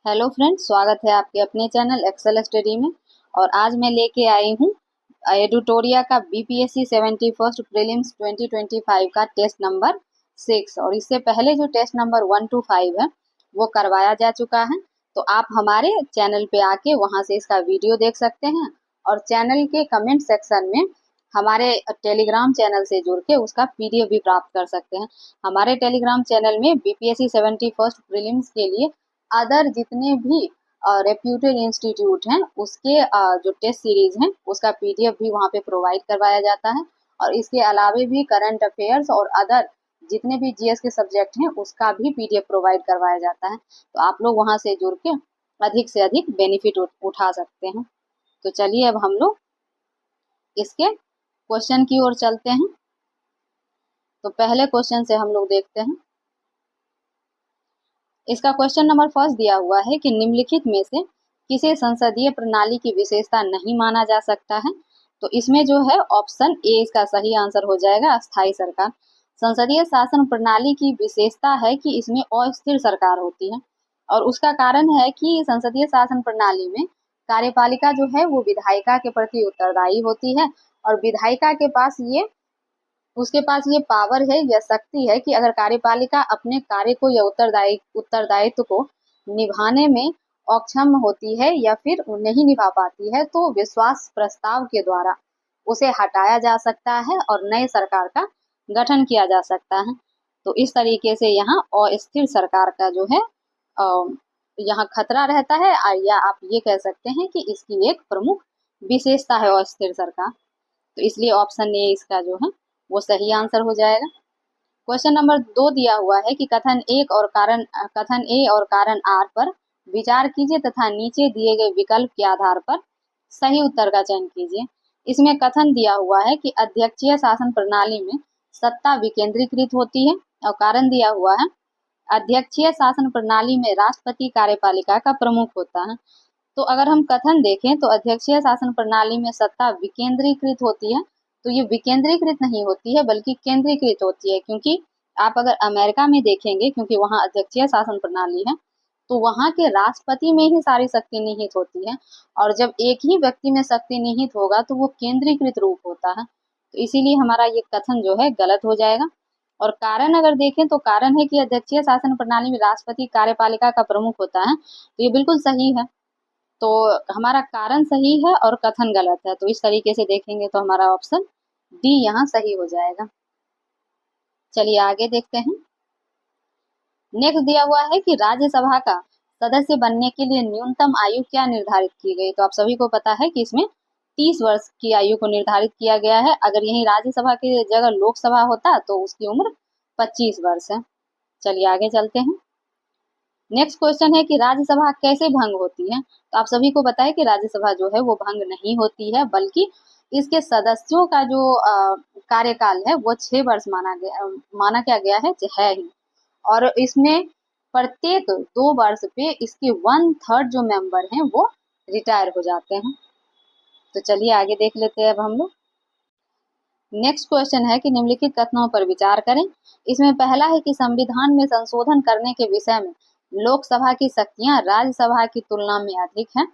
Hello friends, स्वागत है आपके अपने चैनल एक्सेल स्टडी में। और आज मैं लेके आई हूँ एडुटोरिया का बीपीएससी 71st प्रीलिम्स 2025 का टेस्ट नंबर 6। और इससे पहले जो टेस्ट नंबर 1 to 5 है वो करवाया जा चुका है। तो आप हमारे चैनल पे आके वहाँ से इसका वीडियो देख सकते हैं और चैनल के कमेंट सेक्शन में हमारे टेलीग्राम चैनल से जुड़ के उसका पीडीएफ भी प्राप्त कर सकते हैं। हमारे टेलीग्राम चैनल में बीपीएससी 71st प्रीलिम्स के लिए अदर जितने भी रेप्यूटेड इंस्टीट्यूट हैं उसके जो टेस्ट सीरीज हैं उसका पीडीएफ भी वहाँ पे प्रोवाइड करवाया जाता है। और इसके अलावे भी करंट अफेयर्स और अदर जितने भी जीएस के सब्जेक्ट हैं उसका भी पीडीएफ प्रोवाइड करवाया जाता है। तो आप लोग वहाँ से जुड़ के अधिक से अधिक बेनिफिट उठा सकते हैं। तो चलिए अब हम लोग इसके क्वेश्चन की ओर चलते हैं। तो पहले क्वेश्चन से हम लोग देखते हैं। इसका क्वेश्चन नंबर फर्स्ट दिया हुआ है कि निम्नलिखित में से किसे संसदीय प्रणाली की विशेषता नहीं माना जा सकता है। तो इसमें जो है ऑप्शन ए इसका सही आंसर हो जाएगा, अस्थायी सरकार। संसदीय शासन प्रणाली की विशेषता है कि इसमें अस्थिर सरकार होती है। और उसका कारण है कि संसदीय शासन प्रणाली में कार्यपालिका जो है वो विधायिका के प्रति उत्तरदायी होती है। और विधायिका के पास उसके पास ये पावर है या शक्ति है कि अगर कार्यपालिका अपने कार्य को या उत्तरदायित्व को निभाने में अक्षम होती है या फिर नहीं निभा पाती है तो विश्वास प्रस्ताव के द्वारा उसे हटाया जा सकता है और नए सरकार का गठन किया जा सकता है। तो इस तरीके से यहाँ अस्थिर सरकार का जो है यहाँ खतरा रहता है, या आप ये कह सकते हैं कि इसकी एक प्रमुख विशेषता है अस्थिर सरकार। तो इसलिए ऑप्शन ए इसका जो है वो सही आंसर हो जाएगा। क्वेश्चन नंबर 2 दिया हुआ है कि कथन ए और कारण आर पर विचार कीजिए तथा नीचे दिए गए विकल्प के आधार पर सही उत्तर का चयन कीजिए। इसमें कथन दिया हुआ है कि अध्यक्षीय शासन प्रणाली में सत्ता विकेंद्रीकृत होती है। और कारण दिया हुआ है अध्यक्षीय शासन प्रणाली में राष्ट्रपति कार्यपालिका का प्रमुख होता है। तो अगर हम कथन देखें तो अध्यक्षीय शासन प्रणाली में सत्ता विकेंद्रीकृत होती है। तो ये विकेंद्रीकृत नहीं होती है बल्कि केंद्रीकृत होती है, क्योंकि आप अगर अमेरिका में देखेंगे, क्योंकि वहाँ अध्यक्षीय शासन प्रणाली है, तो वहाँ के राष्ट्रपति में ही सारी शक्ति निहित होती है। और जब एक ही व्यक्ति में शक्ति निहित होगा तो वो केंद्रीकृत रूप होता है। तो इसीलिए हमारा ये कथन जो है गलत हो जाएगा। और कारण अगर देखें तो कारण है कि अध्यक्षीय शासन प्रणाली में राष्ट्रपति कार्यपालिका का प्रमुख होता है, तो ये बिल्कुल सही है। तो हमारा कारण सही है और कथन गलत है। तो इस तरीके से देखेंगे तो हमारा ऑप्शन डी यहाँ सही हो जाएगा। चलिए आगे देखते हैं। नेक्स्ट दिया हुआ है कि राज्यसभा का सदस्य बनने के लिए न्यूनतम आयु क्या निर्धारित की गई। तो आप सभी को पता है कि इसमें 30 वर्ष की आयु को निर्धारित किया गया है। अगर यही राज्यसभा की जगह लोकसभा होता तो उसकी उम्र 25 वर्ष है। चलिए आगे चलते हैं। नेक्स्ट क्वेश्चन है कि राज्यसभा कैसे भंग होती है। तो आप सभी को पता है कि राज्यसभा जो है वो भंग नहीं होती है, बल्कि इसके सदस्यों का जो कार्यकाल है वो 6 वर्ष माना क्या गया है ही। और इसमें प्रत्येक 2 वर्ष पे इसके 1/3 जो मेंबर हैं वो रिटायर हो जाते हैं। तो चलिए आगे देख लेते हैं अब हम लोग। नेक्स्ट क्वेश्चन है कि निम्नलिखित कथनों पर विचार करें। इसमें पहला है कि संविधान में संशोधन करने के विषय में लोकसभा की शक्तियां राज्यसभा की तुलना में अधिक हैं।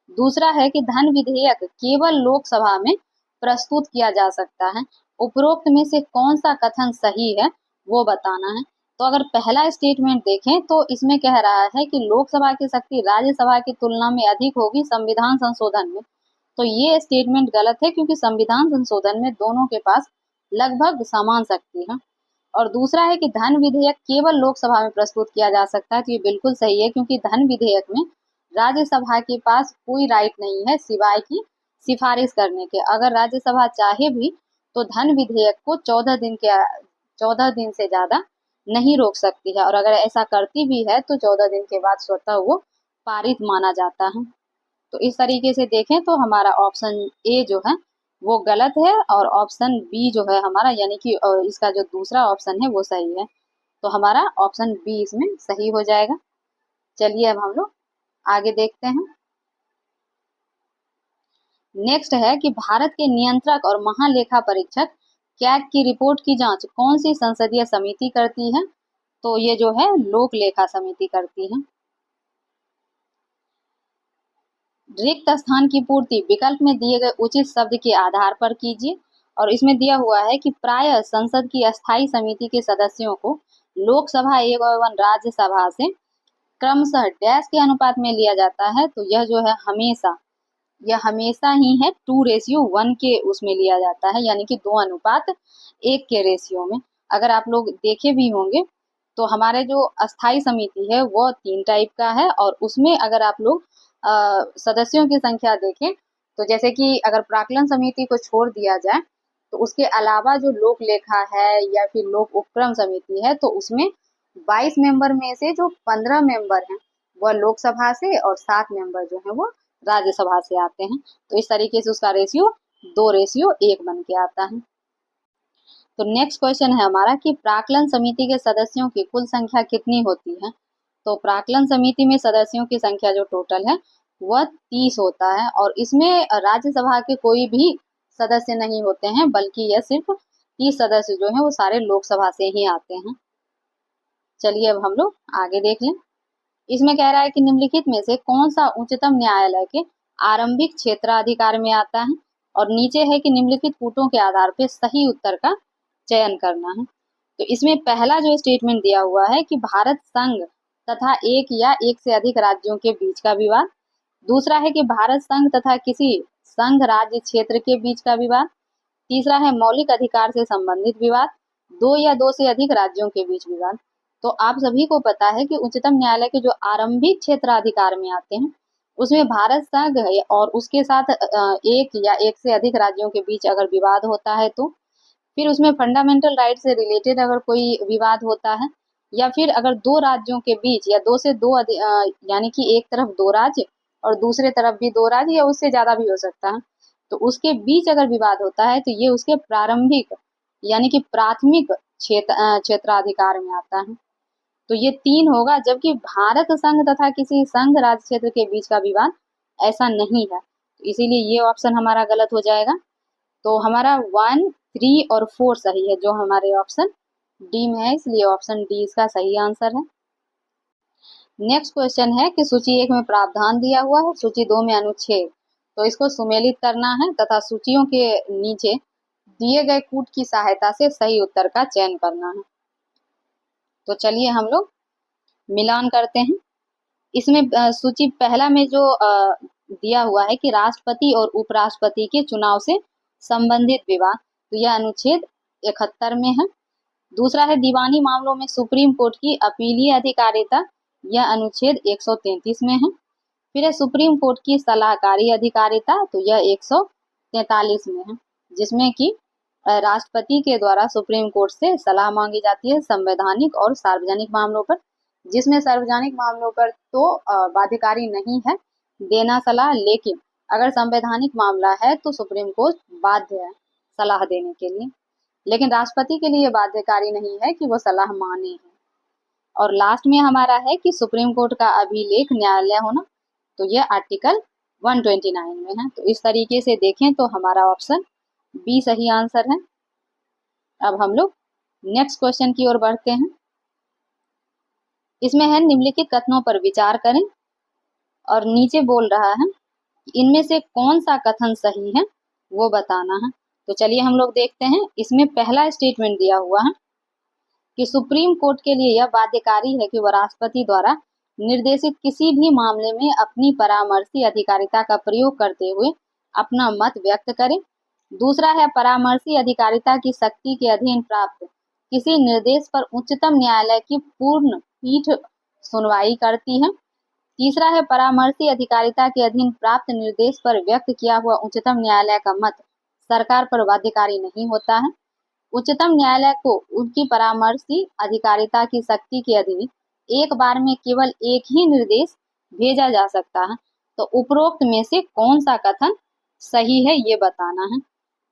दूसरा है कि धन विधेयक केवल लोकसभा में प्रस्तुत किया जा सकता है। उपरोक्त में से कौन सा कथन सही है वो बताना है। तो अगर पहला स्टेटमेंट देखें तो इसमें कह रहा है कि लोकसभा की शक्ति राज्यसभा की तुलना में अधिक होगी संविधान संशोधन में। तो ये स्टेटमेंट गलत है, क्योंकि संविधान संशोधन में दोनों के पास लगभग समान शक्ति है। और दूसरा है कि धन विधेयक केवल लोकसभा में प्रस्तुत किया जा सकता है। तो ये बिल्कुल सही है, क्योंकि धन विधेयक में राज्यसभा के पास कोई राइट नहीं है सिवाय की सिफारिश करने के। अगर राज्यसभा चाहे भी तो धन विधेयक को 14 दिन से ज्यादा नहीं रोक सकती है। और अगर ऐसा करती भी है तो 14 दिन के बाद स्वतः वो पारित माना जाता है। तो इस तरीके से देखें तो हमारा ऑप्शन ए जो है वो गलत है और ऑप्शन बी जो है हमारा, यानी कि इसका जो दूसरा ऑप्शन है वो सही है। तो हमारा ऑप्शन बी इसमें सही हो जाएगा। चलिए अब हम लोग आगे देखते हैं। नेक्स्ट है कि भारत के नियंत्रक और महालेखा परीक्षक कैग की रिपोर्ट की जांच कौन सी संसदीय समिति करती है। तो ये जो है लोक लेखा समिति करती है। रिक्त स्थान की पूर्ति विकल्प में दिए गए उचित शब्द के आधार पर कीजिए। और इसमें दिया हुआ है कि प्रायः संसद की अस्थायी समिति के सदस्यों को लोकसभा एवं राज्यसभा से क्रमशः डैश के अनुपात में लिया जाता है। तो यह जो है यह हमेशा ही है 2:1 के उसमें लिया जाता है, यानी कि 2:1 के रेशियो में। अगर आप लोग देखे भी होंगे तो हमारे जो अस्थायी समिति है वो 3 टाइप का है, और उसमें अगर आप लोग सदस्यों की संख्या देखें तो जैसे कि अगर प्राक्कलन समिति को छोड़ दिया जाए तो उसके अलावा जो लोक लेखा है या फिर लोक उपक्रम समिति है, तो उसमें 22 मेंबर में से जो 15 मेंबर हैं वह लोकसभा से और 7 मेंबर जो है वो राज्यसभा से आते हैं। तो इस तरीके से उसका रेशियो 2:1 बन के आता है। तो नेक्स्ट क्वेश्चन है हमारा कि प्राक्कलन समिति के सदस्यों की कुल संख्या कितनी होती है। तो प्राक्कलन समिति में सदस्यों की संख्या जो टोटल है वह 30 होता है, और इसमें राज्यसभा के कोई भी सदस्य नहीं होते हैं, बल्कि यह सिर्फ 30 सदस्य जो है वो सारे लोकसभा से ही आते हैं। चलिए अब हम लोग आगे देख लें। इसमें कह रहा है कि निम्नलिखित में से कौन सा उच्चतम न्यायालय के आरंभिक क्षेत्राधिकार में आता है, और नीचे है कि निम्नलिखित कूटों के आधार पर सही उत्तर का चयन करना है। तो इसमें पहला जो स्टेटमेंट दिया हुआ है कि भारत संघ तथा एक या एक से अधिक राज्यों के बीच का विवाद। दूसरा है कि भारत संघ तथा किसी संघ राज्य क्षेत्र के बीच का विवाद। तीसरा है मौलिक अधिकार से संबंधित विवाद। 2 या 2 से अधिक राज्यों के बीच विवाद। तो आप सभी को पता है कि उच्चतम न्यायालय के जो आरंभिक क्षेत्राधिकार में आते हैं उसमें भारत संघ और उसके साथ एक या एक से अधिक राज्यों के बीच अगर विवाद होता है, तो फिर उसमें फंडामेंटल राइट से रिलेटेड अगर कोई विवाद होता है, या फिर अगर 2 राज्यों के बीच या 2 से 2 यानी कि एक तरफ 2 राज्य और दूसरे तरफ भी 2 राज्य या उससे ज्यादा भी हो सकता है, तो उसके बीच अगर विवाद होता है तो ये उसके प्रारंभिक यानी कि प्राथमिक क्षेत्राधिकार में आता है। तो ये 3 होगा, जबकि भारत संघ तथा किसी संघ राज्य क्षेत्र के बीच का विवाद ऐसा नहीं है, तो इसीलिए ये ऑप्शन हमारा गलत हो जाएगा। तो हमारा 1, 3 और 4 सही है, जो हमारे ऑप्शन डी में है, इसलिए ऑप्शन डी इसका सही आंसर है। नेक्स्ट क्वेश्चन है कि सूची 1 में प्रावधान दिया हुआ है, सूची 2 में अनुच्छेद, तो इसको सुमेलित करना है तथा सूचियों के नीचे दिए गए कूट की सहायता से सही उत्तर का चयन करना है। तो चलिए हम लोग मिलान करते हैं। इसमें सूची पहला में जो दिया हुआ है कि राष्ट्रपति और उपराष्ट्रपति के चुनाव से संबंधित विवाद, तो यह अनुच्छेद 71 में है। दूसरा है दीवानी मामलों में सुप्रीम कोर्ट की अपीलीय अधिकारिता, यह अनुच्छेद 133 में है। फिर है सुप्रीम कोर्ट की सलाहकारी अधिकारिता, तो यह 143 में है, जिसमें कि राष्ट्रपति के द्वारा सुप्रीम कोर्ट से सलाह मांगी जाती है संवैधानिक और सार्वजनिक मामलों पर, जिसमें सार्वजनिक मामलों पर तो बाध्यकारी नहीं है देना सलाह, लेकिन अगर संवैधानिक मामला है तो सुप्रीम कोर्ट बाध्य है सलाह देने के लिए, लेकिन राष्ट्रपति के लिए बाध्यकारी नहीं है कि वो सलाह माने है। और लास्ट में हमारा है कि सुप्रीम कोर्ट का अभिलेख न्यायालय होना, तो ये आर्टिकल 129 में है। तो इस तरीके से देखें तो हमारा ऑप्शन बी सही आंसर है। अब हम लोग नेक्स्ट क्वेश्चन की ओर बढ़ते हैं। इसमें है निम्नलिखित कथनों पर विचार करें, और नीचे बोल रहा है इनमें से कौन सा कथन सही है वो बताना है। तो चलिए हम लोग देखते हैं। इसमें पहला स्टेटमेंट दिया हुआ है कि सुप्रीम कोर्ट के लिए यह बाध्यकारी है कि वह राष्ट्रपति द्वारा निर्देशित किसी भी मामले में अपनी परामर्शी अधिकारिता का प्रयोग करते हुए अपना मत व्यक्त करे। दूसरा है परामर्शी अधिकारिता की शक्ति के अधीन प्राप्त किसी निर्देश पर उच्चतम न्यायालय की पूर्ण पीठ सुनवाई करती है। तीसरा है परामर्शी अधिकारिता के अधीन प्राप्त निर्देश पर व्यक्त किया हुआ उच्चतम न्यायालय का मत सरकार पर बाध्यकारी नहीं होता है। उच्चतम न्यायालय को उनकी परामर्शी अधिकारिता की शक्ति के अधीन एक बार में केवल एक ही निर्देश भेजा जा सकता है। तो उपरोक्त में से कौन सा कथन सही है ये बताना है।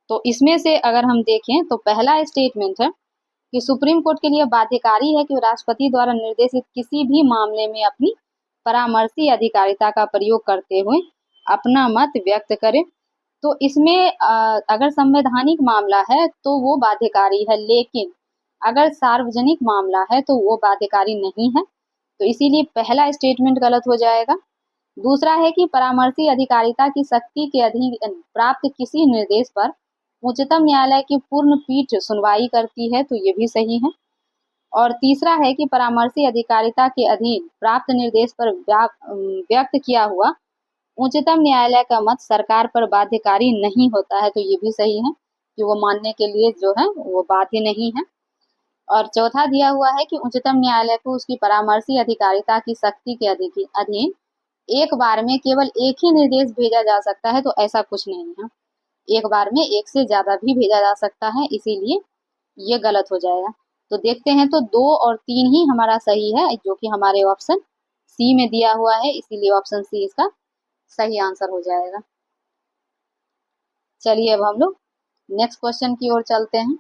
तो इसमें से अगर हम देखें तो पहला स्टेटमेंट है कि सुप्रीम कोर्ट के लिए बाध्यकारी है कि राष्ट्रपति द्वारा निर्देशित किसी भी मामले में अपनी परामर्शी अधिकारिता का प्रयोग करते हुए अपना मत व्यक्त करे। तो इसमें अगर संवैधानिक मामला है तो वो बाध्यकारी है, लेकिन अगर सार्वजनिक मामला है तो वो बाध्यकारी नहीं है। तो इसीलिए पहला स्टेटमेंट गलत हो जाएगा। दूसरा है कि परामर्शी अधिकारिता की शक्ति के अधीन प्राप्त किसी निर्देश पर उच्चतम न्यायालय की पूर्ण पीठ सुनवाई करती है, तो ये भी सही है। और तीसरा है कि परामर्शी अधिकारिता के अधीन प्राप्त निर्देश पर व्यक्त किया हुआ उच्चतम न्यायालय का मत सरकार पर बाध्यकारी नहीं होता है, तो ये भी सही है कि वो मानने के लिए जो है वो बाध्य नहीं है। और चौथा दिया हुआ है कि उच्चतम न्यायालय को उसकी परामर्शी अधिकारिता की शक्ति के अधीन एक बार में केवल एक ही निर्देश भेजा जा सकता है, तो ऐसा कुछ नहीं है। एक बार में एक से ज्यादा भी भेजा जा सकता है, इसीलिए ये गलत हो जाएगा। तो देखते हैं, तो 2 और 3 ही हमारा सही है, जो कि हमारे ऑप्शन सी में दिया हुआ है, इसीलिए ऑप्शन सी इसका सही आंसर हो जाएगा। चलिए अब हम लोग नेक्स्ट क्वेश्चन की ओर चलते हैं।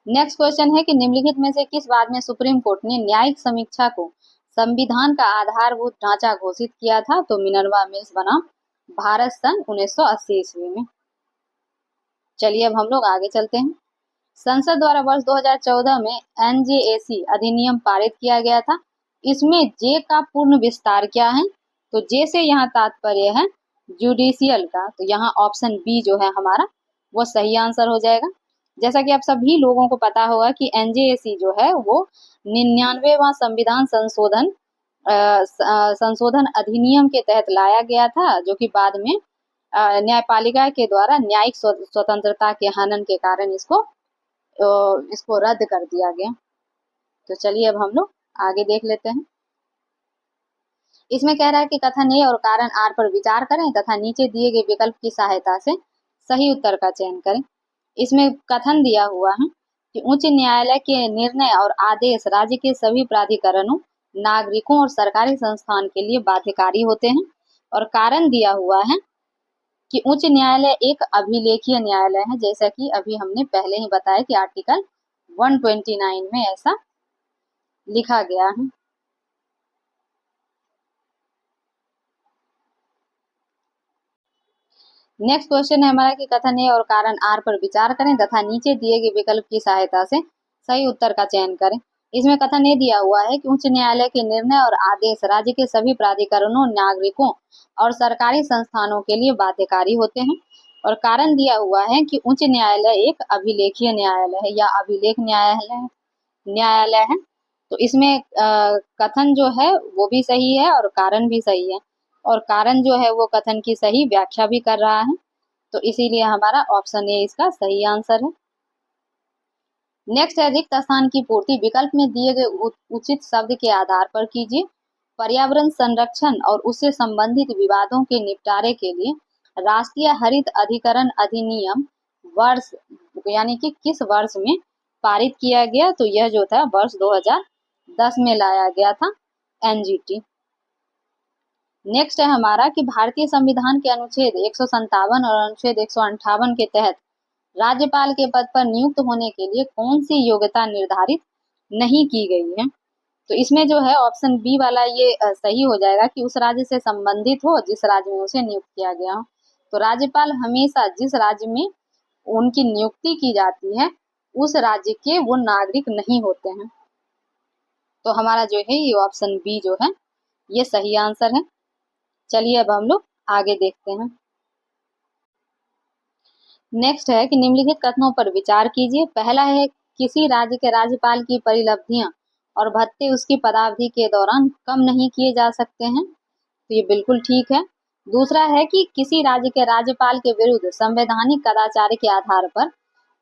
नेक्स्ट क्वेश्चन है कि निम्नलिखित में से किस बात में सुप्रीम कोर्ट ने न्यायिक समीक्षा को संविधान का आधारभूत ढांचा घोषित किया था? तो मिनर्वा मिल्स बनाम भारत सन 1980 ईस्वी में। चलिए अब हम लोग आगे चलते हैं। संसद द्वारा वर्ष 2014 में एनजेएसी अधिनियम पारित किया गया था। इसमें जे का पूर्ण विस्तार क्या है? तो जे से यहाँ तात्पर्य है जुडिशियल का, तो यहाँ ऑप्शन बी जो है हमारा वो सही आंसर हो जाएगा। जैसा कि आप सभी लोगों को पता होगा कि एनजेएसी जो है वो 99वां संविधान संशोधन अधिनियम के तहत लाया गया था, जो कि बाद में न्यायपालिका के द्वारा न्यायिक स्वतंत्रता के हनन के कारण इसको रद्द कर दिया गया। तो चलिए अब हम लोग आगे देख लेते हैं। इसमें कह रहा है कि कथन ए और कारण आर पर विचार करें तथा नीचे दिए गए विकल्प की सहायता से सही उत्तर का चयन करें। इसमें कथन दिया हुआ है कि उच्च न्यायालय के निर्णय और आदेश राज्य के सभी प्राधिकरणों, नागरिकों और सरकारी संस्थान के लिए बाध्यकारी होते हैं। और कारण दिया हुआ है कि उच्च न्यायालय एक अभिलेखीय न्यायालय है, जैसा कि अभी हमने पहले ही बताया कि आर्टिकल 129 में ऐसा लिखा गया है। नेक्स्ट क्वेश्चन है हमारा कि कथन ए और कारण आर पर विचार करें तथा नीचे दिए गए विकल्प की सहायता से सही उत्तर का चयन करें। इसमें कथन ए दिया हुआ है कि उच्च न्यायालय के निर्णय और आदेश राज्य के सभी प्राधिकरणों, नागरिकों और सरकारी संस्थानों के लिए बाध्यकारी होते हैं। और कारण दिया हुआ है कि उच्च न्यायालय एक अभिलेखीय न्यायालय है या अभिलेख न्यायालय है। तो इसमें कथन जो है वो भी सही है और कारण भी सही है, और कारण जो है वो कथन की सही व्याख्या भी कर रहा है, तो इसीलिए हमारा ऑप्शन ए इसका सही आंसर है। नेक्स्ट है रिक्त स्थान की पूर्ति विकल्प में दिए गए उचित शब्द के आधार पर कीजिए। पर्यावरण संरक्षण और उससे संबंधित विवादों के निपटारे के लिए राष्ट्रीय हरित अधिकरण अधिनियम वर्ष यानी कि किस वर्ष में पारित किया गया? तो यह जो था वर्ष 2010 में लाया गया था, एनजीटी। नेक्स्ट है हमारा कि भारतीय संविधान के अनुच्छेद 157 और अनुच्छेद 158 के तहत राज्यपाल के पद पर नियुक्त होने के लिए कौन सी योग्यता निर्धारित नहीं की गई है? तो इसमें जो है ऑप्शन बी वाला ये सही हो जाएगा कि उस राज्य से संबंधित हो जिस राज्य में उसे नियुक्त किया गया हो। तो राज्यपाल हमेशा जिस राज्य में उनकी नियुक्ति की जाती है उस राज्य के वो नागरिक नहीं होते हैं। तो हमारा जो है ये ऑप्शन बी जो है ये सही आंसर है। चलिए अब हम लोग आगे देखते हैं। नेक्स्ट है कि निम्नलिखित कथनों पर विचार कीजिए। पहला है किसी राज्य के राज्यपाल की परिलब्धियां और भत्ते उसकी पदावधि के दौरान कम नहीं किए जा सकते हैं, तो ये बिल्कुल ठीक है। दूसरा है कि किसी राज्य के राज्यपाल के विरुद्ध संवैधानिक कदाचार के आधार पर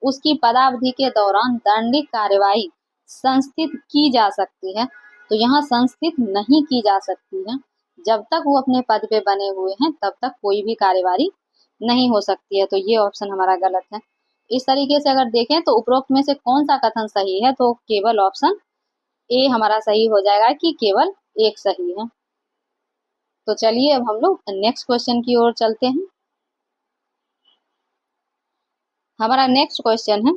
उसकी पदावधि के दौरान दंडिक कार्यवाही संस्थित की जा सकती है, तो यहाँ संस्थित नहीं की जा सकती है। जब तक वो अपने पद पे बने हुए हैं तब तक कोई भी कार्यवाही नहीं हो सकती है, तो ये ऑप्शन हमारा गलत है। इस तरीके से अगर देखें तो उपरोक्त में से कौन सा कथन सही है? तो केवल ऑप्शन ए हमारा सही हो जाएगा कि केवल एक सही है। तो चलिए अब हम लोग नेक्स्ट क्वेश्चन की ओर चलते हैं। हमारा नेक्स्ट क्वेश्चन है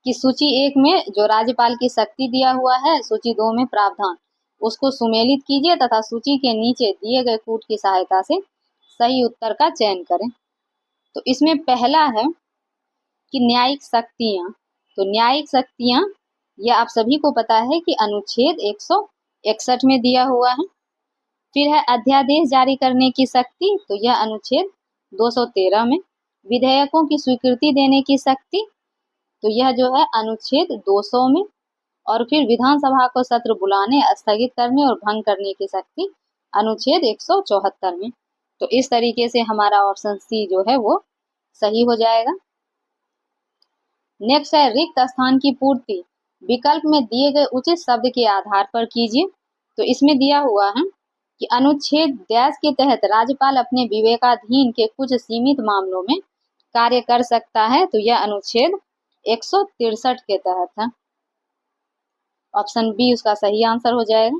कि सूची 1 में जो राज्यपाल की शक्ति दिया हुआ है, सूची 2 में प्रावधान, उसको सुमेलित कीजिए तथा सूची के नीचे दिए गए कूट की सहायता से सही उत्तर का चयन करें। तो इसमें पहला है कि न्यायिक शक्तियां, तो न्यायिक शक्तियां यह आप सभी को पता है कि अनुच्छेद 161 में दिया हुआ है। फिर है अध्यादेश जारी करने की शक्ति, तो यह अनुच्छेद 213 में। विधेयकों की स्वीकृति देने की शक्ति, तो यह जो है अनुच्छेद 200 में। और फिर विधानसभा को सत्र बुलाने, स्थगित करने और भंग करने की शक्ति अनुच्छेद 174 में। तो इस तरीके से हमारा ऑप्शन सी जो है वो सही हो जाएगा। नेक्स्ट है रिक्त स्थान की पूर्ति विकल्प में दिए गए उचित शब्द के आधार पर कीजिए। तो इसमें दिया हुआ है कि अनुच्छेद 10 के तहत राज्यपाल अपने विवेकाधीन के कुछ सीमित मामलों में कार्य कर सकता है, तो यह अनुच्छेद 163 के तहत है। ऑप्शन बी उसका सही आंसर हो जाएगा।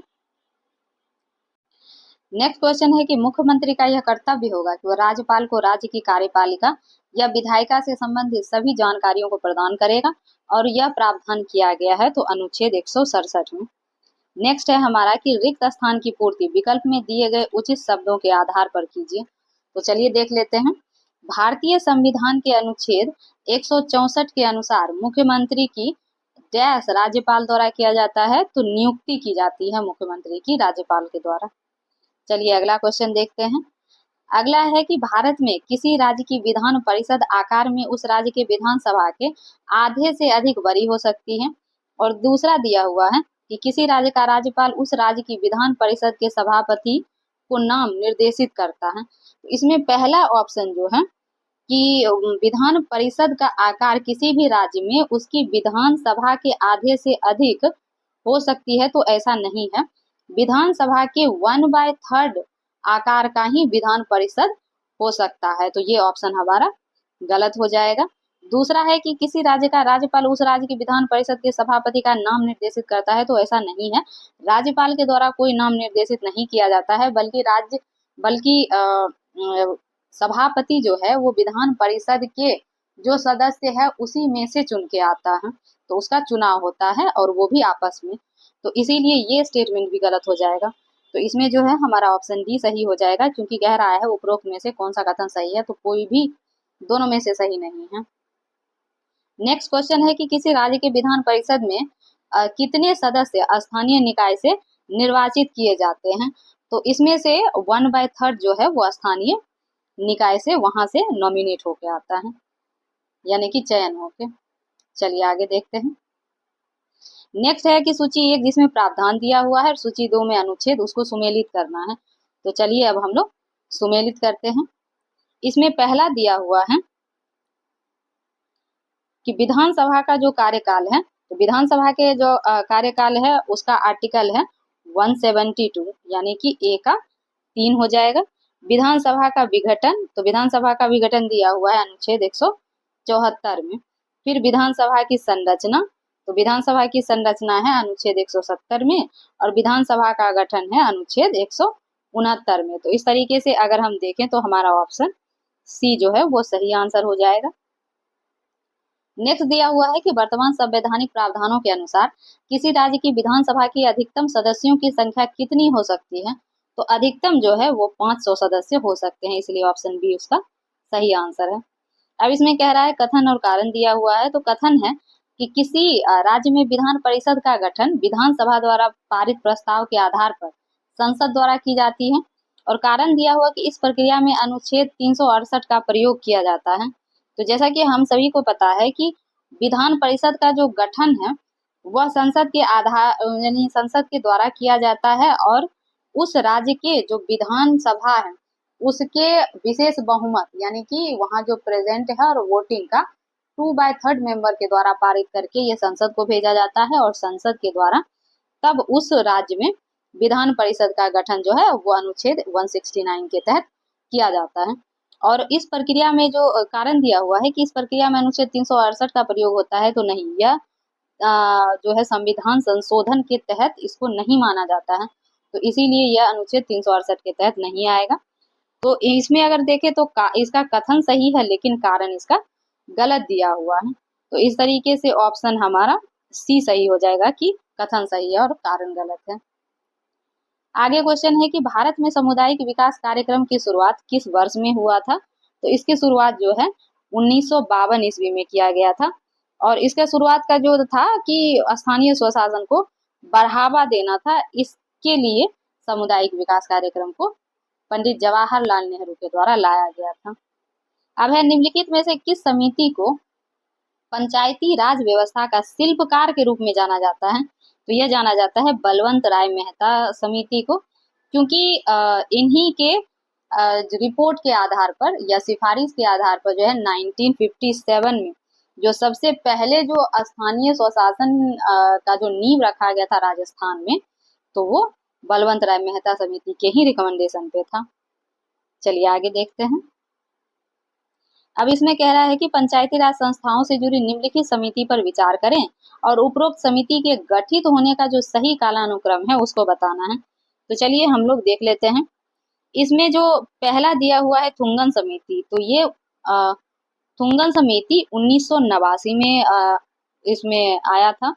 नेक्स्ट क्वेश्चन है कि मुख्यमंत्री का यह कर्तव्य होगा कि वह राज्यपाल को राज्य की कार्यपालिका या विधायिका से संबंधित सभी जानकारियों को प्रदान करेगा, और यह प्रावधान किया गया है तो अनुच्छेद 167 में। नेक्स्ट है हमारा कि रिक्त स्थान की पूर्ति विकल्प में दिए गए उचित शब्दों के आधार पर कीजिए। तो चलिए देख लेते हैं। भारतीय संविधान के अनुच्छेद 164 के अनुसार मुख्यमंत्री की डैश राज्यपाल द्वारा किया जाता है, तो नियुक्ति की जाती है मुख्यमंत्री की राज्यपाल के द्वारा। चलिए अगला क्वेश्चन देखते हैं। अगला है कि भारत में किसी राज्य की विधान परिषद आकार में उस राज्य के विधानसभा के आधे से अधिक बड़ी हो सकती है। और दूसरा दिया हुआ है कि किसी राज्य का राज्यपाल उस राज्य की विधान परिषद के सभापति को नाम निर्देशित करता है। तो इसमें पहला ऑप्शन जो है कि विधान परिषद का आकार किसी भी राज्य में उसकी विधानसभा के आधे से अधिक हो सकती है, तो ऐसा नहीं है। विधानसभा के 1/3 आकार का ही विधान परिषद हो सकता है, तो ये ऑप्शन हमारा गलत हो जाएगा। दूसरा है कि किसी राज्य का राज्यपाल उस राज्य की विधान परिषद के सभापति का नाम निर्देशित करता है, तो ऐसा नहीं है। राज्यपाल के द्वारा कोई नाम निर्देशित नहीं किया जाता है, बल्कि सभापति जो है वो विधान परिषद के जो सदस्य है उसी में से चुन के आता है, तो उसका चुनाव होता है और वो भी आपस में। तो इसीलिए ये स्टेटमेंट भी गलत हो जाएगा। तो इसमें जो है हमारा ऑप्शन डी सही हो जाएगा, क्योंकि कह रहा है उपरोक्त में से कौन सा कथन सही है, तो कोई भी दोनों में से सही नहीं है। नेक्स्ट क्वेश्चन है कि किसी राज्य के विधान परिषद में कितने सदस्य स्थानीय निकाय से निर्वाचित किए जाते हैं। तो इसमें से 1/3 जो है वो स्थानीय निकाय से वहां से नॉमिनेट होके आता है, यानी कि चयन होके। चलिए आगे देखते हैं। नेक्स्ट है कि सूची 1 जिसमें प्रावधान दिया हुआ है, सूची 2 में अनुच्छेद, उसको सुमेलित करना है। तो चलिए अब हम लोग सुमेलित करते हैं। इसमें पहला दिया हुआ है कि विधानसभा का जो कार्यकाल है, तो विधानसभा के जो कार्यकाल है उसका आर्टिकल है 172, यानी कि ए का 3 हो जाएगा। विधानसभा का विघटन, तो विधानसभा का विघटन दिया हुआ है अनुच्छेद 174 में। फिर विधानसभा की संरचना, तो विधानसभा की संरचना है अनुच्छेद 170 में, और विधानसभा का गठन है अनुच्छेद 169 में। तो इस तरीके से अगर हम देखें तो हमारा ऑप्शन सी जो है वो सही आंसर हो जाएगा। नेक्स्ट दिया हुआ है कि वर्तमान संवैधानिक प्रावधानों के अनुसार किसी राज्य की विधानसभा की अधिकतम सदस्यों की संख्या कितनी हो सकती है। तो अधिकतम जो है वो 500 सदस्य हो सकते हैं, इसलिए ऑप्शन बी उसका सही आंसर है। अब इसमें कह रहा है कथन और कारण दिया हुआ है। तो कथन है कि किसी राज्य में विधान परिषद का गठन विधानसभा द्वारा पारित प्रस्ताव के आधार पर संसद द्वारा की जाती है। और कारण दिया हुआ कि इस प्रक्रिया में अनुच्छेद 368 का प्रयोग किया जाता है। तो जैसा कि हम सभी को पता है कि विधान परिषद का जो गठन है वह संसद के आधार यानी संसद के द्वारा किया जाता है, और उस राज्य के जो विधान सभा है उसके विशेष बहुमत यानी कि वहाँ जो प्रेजेंट है और वोटिंग का 2/3 मेंबर के द्वारा पारित करके ये संसद को भेजा जाता है, और संसद के द्वारा तब उस राज्य में विधान परिषद का गठन जो है वो अनुच्छेद 169 के तहत किया जाता है। और इस प्रक्रिया में जो कारण दिया हुआ है कि इस प्रक्रिया में अनुच्छेद 368 का प्रयोग होता है, तो नहीं, यह जो है संविधान संशोधन के तहत इसको नहीं माना जाता है, तो इसीलिए यह अनुच्छेद 368 के तहत नहीं आएगा। तो इसमें अगर देखें तो इसका कथन सही है लेकिन कारण इसका गलत दिया हुआ है। तो इस तरीके से ऑप्शन हमारा सी सही हो जाएगा कि कथन सही है और कारण गलत है। आगे क्वेश्चन है कि भारत में सामुदायिक विकास कार्यक्रम की शुरुआत किस वर्ष में हुआ था। तो इसकी शुरुआत जो है 1952 ईस्वी में किया गया था, और इसका शुरुआत का जो था कि स्थानीय स्वशासन को बढ़ावा देना था, इसके लिए सामुदायिक विकास कार्यक्रम को पंडित जवाहरलाल नेहरू के द्वारा लाया गया था। अब है, निम्नलिखित में से किस समिति को पंचायती राज व्यवस्था का शिल्पकार के रूप में जाना जाता है? तो यह जाना जाता है बलवंत राय मेहता समिति को, क्योंकि इन्हीं के रिपोर्ट के आधार पर या सिफारिश के आधार पर जो है 1957 में जो सबसे पहले जो स्थानीय स्वशासन का जो नींव रखा गया था राजस्थान में, तो वो बलवंत राय मेहता समिति के ही रिकमेंडेशन पे था। चलिए आगे देखते हैं। अब इसमें कह रहा है कि पंचायती राज संस्थाओं से जुड़ी निम्नलिखित समिति पर विचार करें और उपरोक्त समिति के गठित होने का जो सही कालानुक्रम है उसको बताना है। तो चलिए हम लोग देख लेते हैं। इसमें जो पहला दिया हुआ है थुंगन समिति, तो ये थुंगन समिति 1989 में इसमें आया था।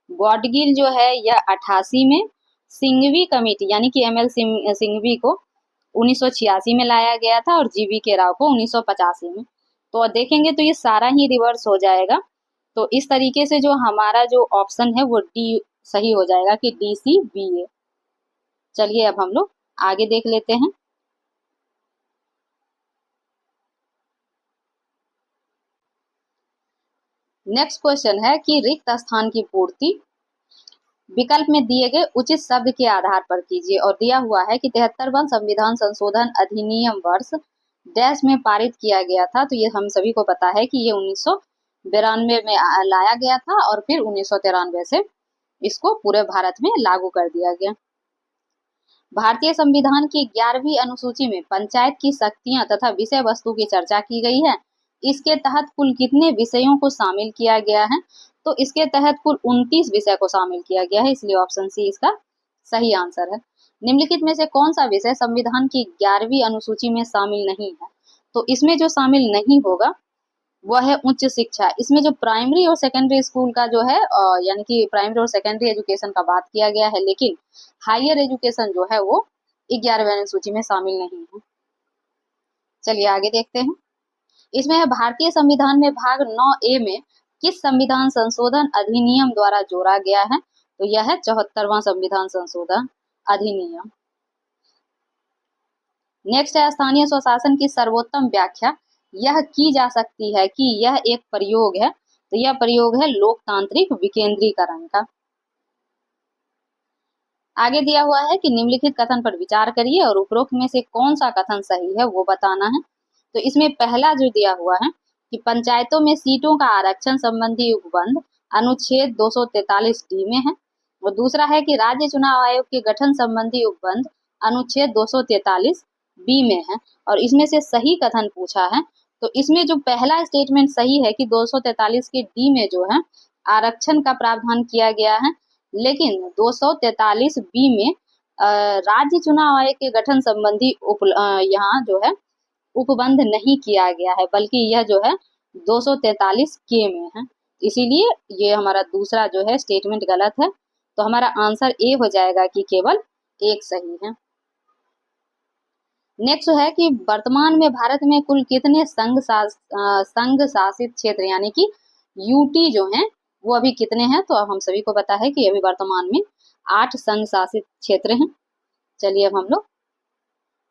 गॉडगिल जो है यह 88 में, सिंघवी कमेटी यानी कि ML सिंघवी को 1986 में लाया गया था और GV के राव को 1985 में। तो देखेंगे तो ये सारा ही रिवर्स हो जाएगा। तो इस तरीके से जो हमारा जो ऑप्शन है वो डी सही हो जाएगा कि DCBA। चलिए अब हम लोग आगे देख लेते हैं। नेक्स्ट क्वेश्चन है कि रिक्त स्थान की पूर्ति विकल्प में दिए गए उचित शब्द के आधार पर कीजिए, और दिया हुआ है कि 73वां संविधान संशोधन अधिनियम वर्ष डैश में पारित किया गया था। तो ये हम सभी को पता है कि ये 1992 में लाया गया था और फिर 1993 से इसको पूरे भारत में लागू कर दिया गया। भारतीय संविधान की 11वीं अनुसूची में पंचायत की शक्तियां तथा विषय वस्तु की चर्चा की गई है। इसके तहत कुल कितने विषयों को शामिल किया गया है? तो इसके तहत कुल 29 विषय को शामिल किया गया है, इसलिए ऑप्शन सी इसका सही आंसर है। निम्नलिखित में से कौन सा विषय संविधान की 11वीं अनुसूची में शामिल नहीं है? तो इसमें जो शामिल नहीं होगा वह है उच्च शिक्षा। इसमें जो प्राइमरी और सेकेंडरी स्कूल का जो है यानी कि प्राइमरी और सेकेंडरी एजुकेशन का बात किया गया है, लेकिन हायर एजुकेशन जो है वो 11वीं अनुसूची में शामिल नहीं है। चलिए आगे देखते हैं। इसमें है भारतीय संविधान में भाग 9A में किस संविधान संशोधन अधिनियम द्वारा जोड़ा गया है? तो यह है 74वां संविधान संशोधन अधिनियम। नेक्स्ट है स्थानीय स्वशासन की सर्वोत्तम व्याख्या यह की जा सकती है कि यह एक प्रयोग है। तो यह प्रयोग है लोकतांत्रिक विकेंद्रीकरण का। आगे दिया हुआ है कि निम्नलिखित कथन पर विचार करिए और उपरोक्त में से कौन सा कथन सही है वो बताना है। तो इसमें पहला जो दिया हुआ है कि पंचायतों में सीटों का आरक्षण संबंधी उपबंध अनुच्छेद 243D में है, और दूसरा है कि राज्य चुनाव आयोग के गठन संबंधी उपबंध अनुच्छेद 243B में है। और इसमें से सही कथन पूछा है, तो इसमें जो पहला स्टेटमेंट सही है कि 243 के D में जो है आरक्षण का प्रावधान किया गया है, लेकिन 243B में राज्य चुनाव आयोग के गठन संबंधी यहाँ जो है उपबंध नहीं किया गया है, बल्कि यह जो है 243K में है। इसीलिए ये हमारा दूसरा जो है स्टेटमेंट गलत है। तो हमारा आंसर ए हो जाएगा कि केवल एक सही है। नेक्स्ट है कि वर्तमान में भारत में कुल कितने संघ शासित क्षेत्र यानी कि UT जो हैं वो अभी कितने हैं? तो अब हम सभी को पता है कि अभी वर्तमान में 8 संघ शासित क्षेत्र हैं। चलिए अब हम लोग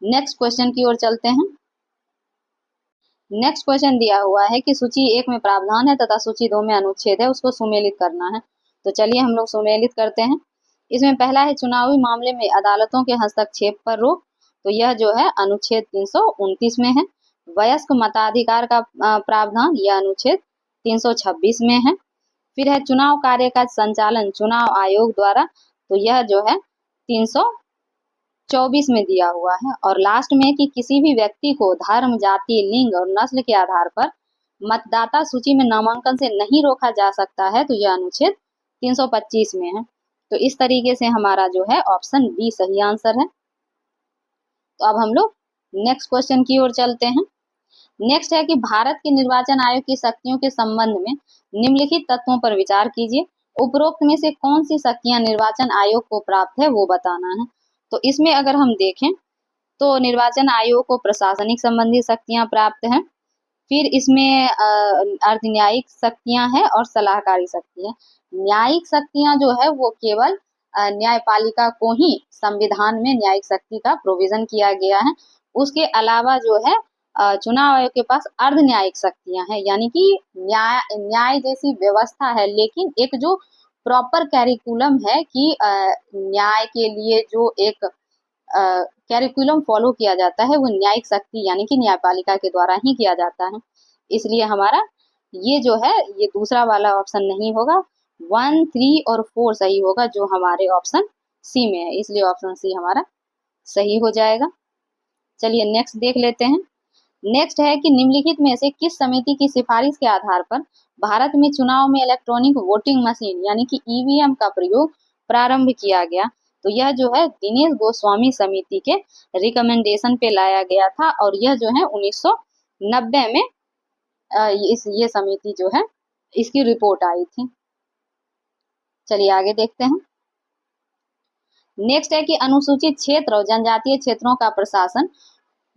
नेक्स्ट क्वेश्चन की ओर चलते हैं। नेक्स्ट क्वेश्चन दिया हुआ है कि सूची 1 में प्रावधान है तथा सूची 2 में अनुच्छेद है, उसको सुमेलित करना है। तो चलिए हम लोग सुमेलित करते हैं। इसमें पहला है चुनावी मामले में अदालतों के हस्तक्षेप पर रोक। तो यह जो है अनुच्छेद 329 में है। वयस्क मताधिकार का प्रावधान यह अनुच्छेद 326 में है। फिर है चुनाव कार्य का संचालन चुनाव आयोग द्वारा, तो यह जो है 324 में दिया हुआ है। और लास्ट में कि किसी भी व्यक्ति को धर्म, जाति, लिंग और नस्ल के आधार पर मतदाता सूची में नामांकन से नहीं रोका जा सकता है, तो यह अनुच्छेद 325 में है। तो इस तरीके से हमारा जो है ऑप्शन बी सही आंसर है। तो अब हम लोग नेक्स्ट क्वेश्चन की ओर चलते हैं। नेक्स्ट है कि भारत के निर्वाचन आयोग की शक्तियों के संबंध में निम्नलिखित तत्वों पर विचार कीजिए। उपरोक्त में से कौन सी शक्तियां निर्वाचन आयोग को प्राप्त है वो बताना है। तो इसमें अगर हम देखें तो निर्वाचन आयोग को प्रशासनिक संबंधी शक्तियां प्राप्त हैं। फिर इसमें अर्धन्यायिक शक्तियां हैं और सलाहकारी शक्तियां। न्यायिक शक्तियां जो है वो केवल न्यायपालिका को ही संविधान में न्यायिक शक्ति का प्रोविजन किया गया है। उसके अलावा जो है चुनाव आयोग के पास अर्ध न्यायिक शक्तियां हैं, यानी कि न्याय जैसी व्यवस्था है, लेकिन एक जो प्रॉपर कैरिकुलम है कि न्याय के लिए जो एक कैरिकुलम फॉलो किया जाता है वो न्यायिक शक्ति यानी कि न्यायपालिका के द्वारा ही किया जाता है। इसलिए हमारा ये जो है ये दूसरा वाला ऑप्शन नहीं होगा, 1, 3 और 4 सही होगा जो हमारे ऑप्शन सी में है, इसलिए ऑप्शन सी हमारा सही हो जाएगा। चलिए नेक्स्ट देख लेते हैं। नेक्स्ट है कि निम्नलिखित में से किस समिति की सिफारिश के आधार पर भारत में चुनाव में इलेक्ट्रॉनिक वोटिंग मशीन यानी कि ईवीएम का प्रयोग प्रारंभ किया गया। तो यह जो है दिनेश गोस्वामी समिति के रिकमेंडेशन पे लाया गया था और यह जो है 1990 में ये समिति जो है इसकी रिपोर्ट आई थी। चलिए आगे देखते हैं। नेक्स्ट है कि अनुसूचित क्षेत्र और जनजातीय क्षेत्रों का प्रशासन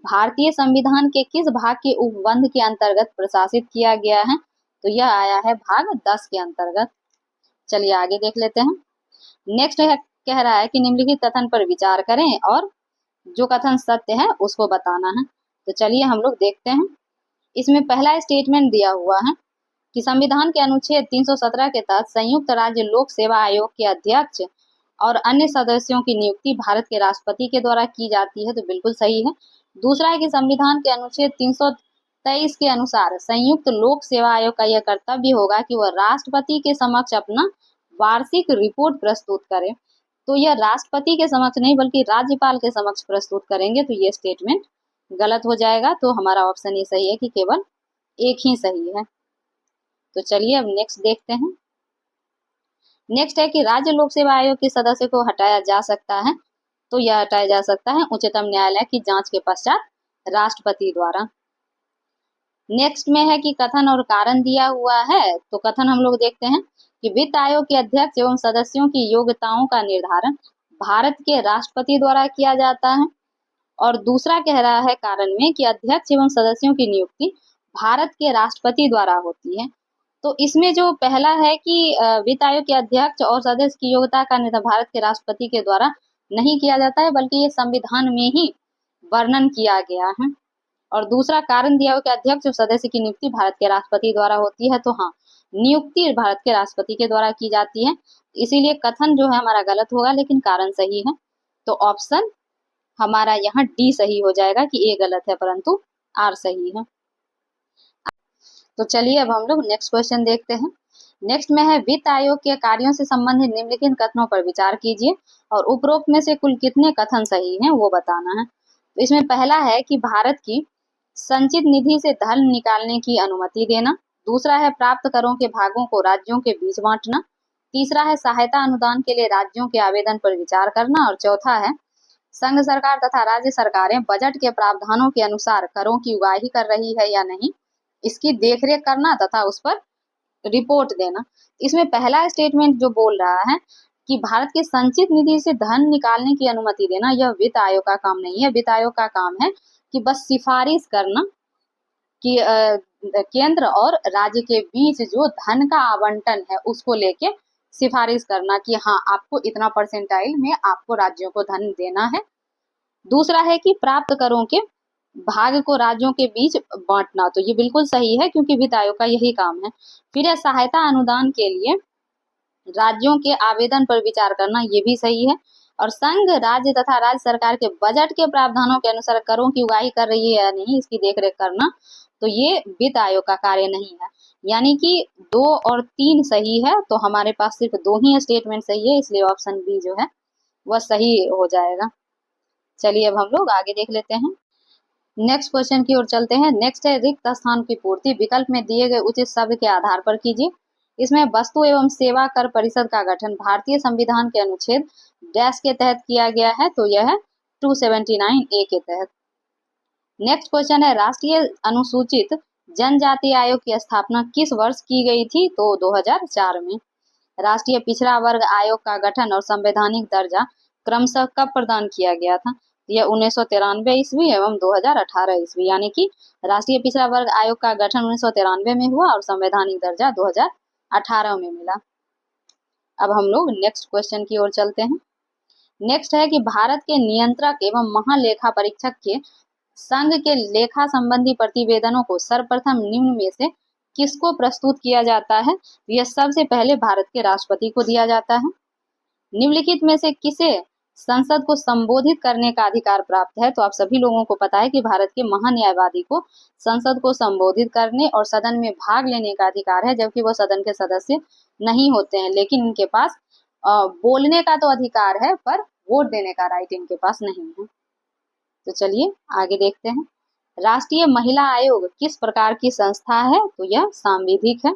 भारतीय संविधान के किस भाग के उपबंध के अंतर्गत प्रशासित किया गया है? तो यह आया है भाग 10 के अंतर्गत। चलिए आगे देख लेते हैं। नेक्स्ट है कह रहा है कि निम्नलिखित कथन पर विचार करें और जो कथन सत्य है उसको बताना है। तो चलिए हम लोग देखते हैं। इसमें पहला स्टेटमेंट दिया हुआ है कि संविधान के अनुच्छेद 317 के तहत संयुक्त राज्य लोक सेवा आयोग के अध्यक्ष और अन्य सदस्यों की नियुक्ति भारत के राष्ट्रपति के द्वारा की जाती है, तो बिल्कुल सही है। दूसरा है कि संविधान के अनुच्छेद 323 के अनुसार संयुक्त लोक सेवा आयोग का यह कर्तव्य होगा कि वह राष्ट्रपति के समक्ष अपना वार्षिक रिपोर्ट प्रस्तुत करे। तो यह राष्ट्रपति के समक्ष नहीं बल्कि राज्यपाल के समक्ष प्रस्तुत करेंगे, तो ये स्टेटमेंट गलत हो जाएगा। तो हमारा ऑप्शन ये सही है कि केवल एक ही सही है। तो चलिए अब नेक्स्ट देखते हैं। नेक्स्ट है कि राज्य लोक सेवा आयोग के सदस्य को हटाया जा सकता है, तो यह हटाया जा सकता है उच्चतम न्यायालय की जांच के पश्चात राष्ट्रपति द्वारा। नेक्स्ट में है कि कथन और कारण दिया हुआ है, तो कथन हम लोग देखते हैं कि वित्त आयोग के अध्यक्ष एवं सदस्यों की योग्यताओं का निर्धारण भारत के राष्ट्रपति द्वारा किया जाता है। और दूसरा कह रहा है कारण में कि अध्यक्ष एवं सदस्यों की नियुक्ति भारत के राष्ट्रपति द्वारा होती है। तो इसमें जो पहला है कि वित्त आयोग के अध्यक्ष और सदस्य की योग्यता का निर्धारण भारत के राष्ट्रपति के द्वारा नहीं किया जाता है, बल्कि ये संविधान में ही वर्णन किया गया है। और दूसरा कारण दिया हुआ कि अध्यक्ष और सदस्य की नियुक्ति भारत के राष्ट्रपति द्वारा होती है, तो हाँ, नियुक्ति भारत के राष्ट्रपति के द्वारा की जाती है, इसीलिए कथन जो है हमारा गलत होगा लेकिन कारण सही है। तो ऑप्शन हमारा यहाँ डी सही हो जाएगा कि ए गलत है परंतु आर सही है। तो चलिए अब हम लोग नेक्स्ट क्वेश्चन देखते हैं। नेक्स्ट में है वित्त आयोग के कार्यों से संबंधित निम्नलिखित कथनों पर विचार कीजिए और उपरोक्त में से कुल कितने कथन सही हैं वो बताना है। तो इसमें पहला है कि भारत की संचित निधि से धन निकालने की अनुमति देना। दूसरा है प्राप्त करों के भागों को राज्यों के बीच बांटना। तीसरा है सहायता अनुदान के लिए राज्यों के आवेदन पर विचार करना। और चौथा है संघ सरकार तथा राज्य सरकारें बजट के प्रावधानों के अनुसार करों की उगाही कर रही है या नहीं, इसकी देखरेख करना तथा उस पर रिपोर्ट देना। इसमें पहला स्टेटमेंट जो बोल रहा है कि भारत के संचित निधि से धन निकालने की अनुमति देना, यह वित्त आयोग का काम नहीं है। वित्त आयोग का काम है कि बस सिफारिश करना कि केंद्र और राज्य के बीच जो धन का आवंटन है उसको लेके सिफारिश करना कि हाँ आपको इतना परसेंटाइल में आपको राज्यों को धन देना है। दूसरा है कि प्राप्त करों के भाग को राज्यों के बीच बांटना, तो ये बिल्कुल सही है क्योंकि वित्त आयोग का यही काम है। फिर है सहायता अनुदान के लिए राज्यों के आवेदन पर विचार करना, ये भी सही है। और संघ राज्य तथा राज्य सरकार के बजट के प्रावधानों के अनुसार करों की उगाही कर रही है या नहीं, इसकी देखरेख करना, तो ये वित्त आयोग का कार्य नहीं है। यानी कि 2 और 3 सही है, तो हमारे पास सिर्फ 2 ही स्टेटमेंट सही है, इसलिए ऑप्शन बी जो है वह सही हो जाएगा। चलिए अब हम लोग आगे देख लेते हैं। नेक्स्ट क्वेश्चन की ओर चलते हैं। नेक्स्ट है रिक्त स्थान की पूर्ति विकल्प में दिए गए उचित शब्द के आधार पर कीजिए। इसमें वस्तु एवं सेवा कर परिषद का गठन भारतीय संविधान के अनुच्छेद डैश के तहत किया गया है, तो यह है 279A के तहत। नेक्स्ट क्वेश्चन है राष्ट्रीय अनुसूचित जनजाति आयोग की स्थापना किस वर्ष की गई थी, तो 2004 में। राष्ट्रीय पिछड़ा वर्ग आयोग का गठन और संवैधानिक दर्जा क्रमशः कब प्रदान किया गया था, यह 1993 ईस्वी एवं 2018 ईस्वी, यानी कि राष्ट्रीय पिछड़ा वर्ग आयोग का गठन 1993 में हुआ और संवैधानिक दर्जा 2018 में मिला। अब हम लोग नेक्स्ट क्वेश्चन की ओर चलते हैं। नेक्स्ट है कि भारत के नियंत्रक एवं महालेखा परीक्षक के संघ के लेखा संबंधी प्रतिवेदनों को सर्वप्रथम निम्न में से किसको प्रस्तुत किया जाता है? यह सबसे पहले भारत के राष्ट्रपति को दिया जाता है। निम्नलिखित में से किसे संसद को संबोधित करने का अधिकार प्राप्त है? तो आप सभी लोगों को पता है कि भारत के महान्यायवादी को संसद को संबोधित करने और सदन में भाग लेने का अधिकार है, जबकि वो सदन के सदस्य नहीं होते हैं, लेकिन इनके पास बोलने का तो अधिकार है पर वोट देने का राइट इनके पास नहीं है। तो चलिए आगे देखते हैं। राष्ट्रीय महिला आयोग किस प्रकार की संस्था है? तो यह सांविधिक है,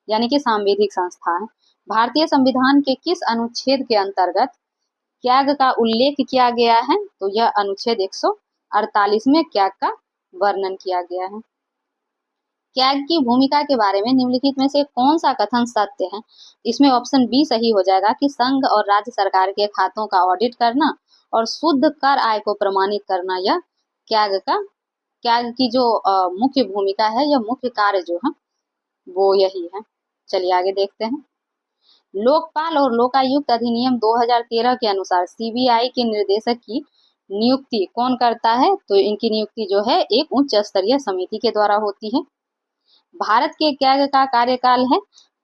यानी कि सांविधिक संस्था है। भारतीय संविधान के किस अनुच्छेद के अंतर्गत त्याग का उल्लेख किया गया है? तो यह अनुच्छेद 148 में त्याग का वर्णन किया गया है। त्याग की भूमिका के बारे में निम्नलिखित में से कौन सा कथन सत्य है? इसमें ऑप्शन बी सही हो जाएगा कि संघ और राज्य सरकार के खातों का ऑडिट करना और शुद्ध कर आय को प्रमाणित करना यह त्याग की जो मुख्य भूमिका है, यह मुख्य कार्य जो है वो यही है। चलिए आगे देखते हैं। लोकपाल और लोकायुक्त अधिनियम 2013 के अनुसार सीबीआई के निर्देशक की नियुक्ति कौन करता है? तो इनकी नियुक्ति जो है एक उच्च स्तरीय समिति के द्वारा होती है। भारत के त्याग का कार्यकाल है,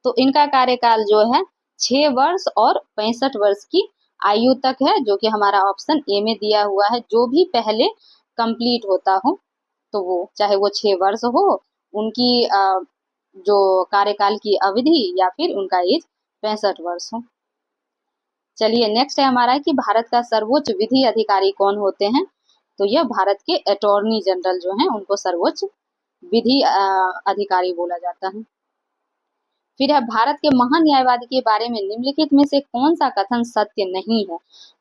तो इनका कार्यकाल जो है 6 वर्ष और 65 वर्ष की आयु तक है, जो कि हमारा ऑप्शन ए में दिया हुआ है। जो भी पहले कंप्लीट होता हो, तो वो चाहे वो 6 वर्ष हो उनकी जो कार्यकाल की अवधि, या फिर उनका एज 65 वर्ष हो। चलिए नेक्स्ट है हमारा कि भारत का सर्वोच्च विधि अधिकारी कौन होते हैं? तो यह भारत के अटॉर्नी जनरल जो हैं उनको सर्वोच्च विधि अधिकारी बोला जाता है। फिर है भारत के महान्यायवादी के बारे में निम्नलिखित में से कौन सा कथन सत्य नहीं है?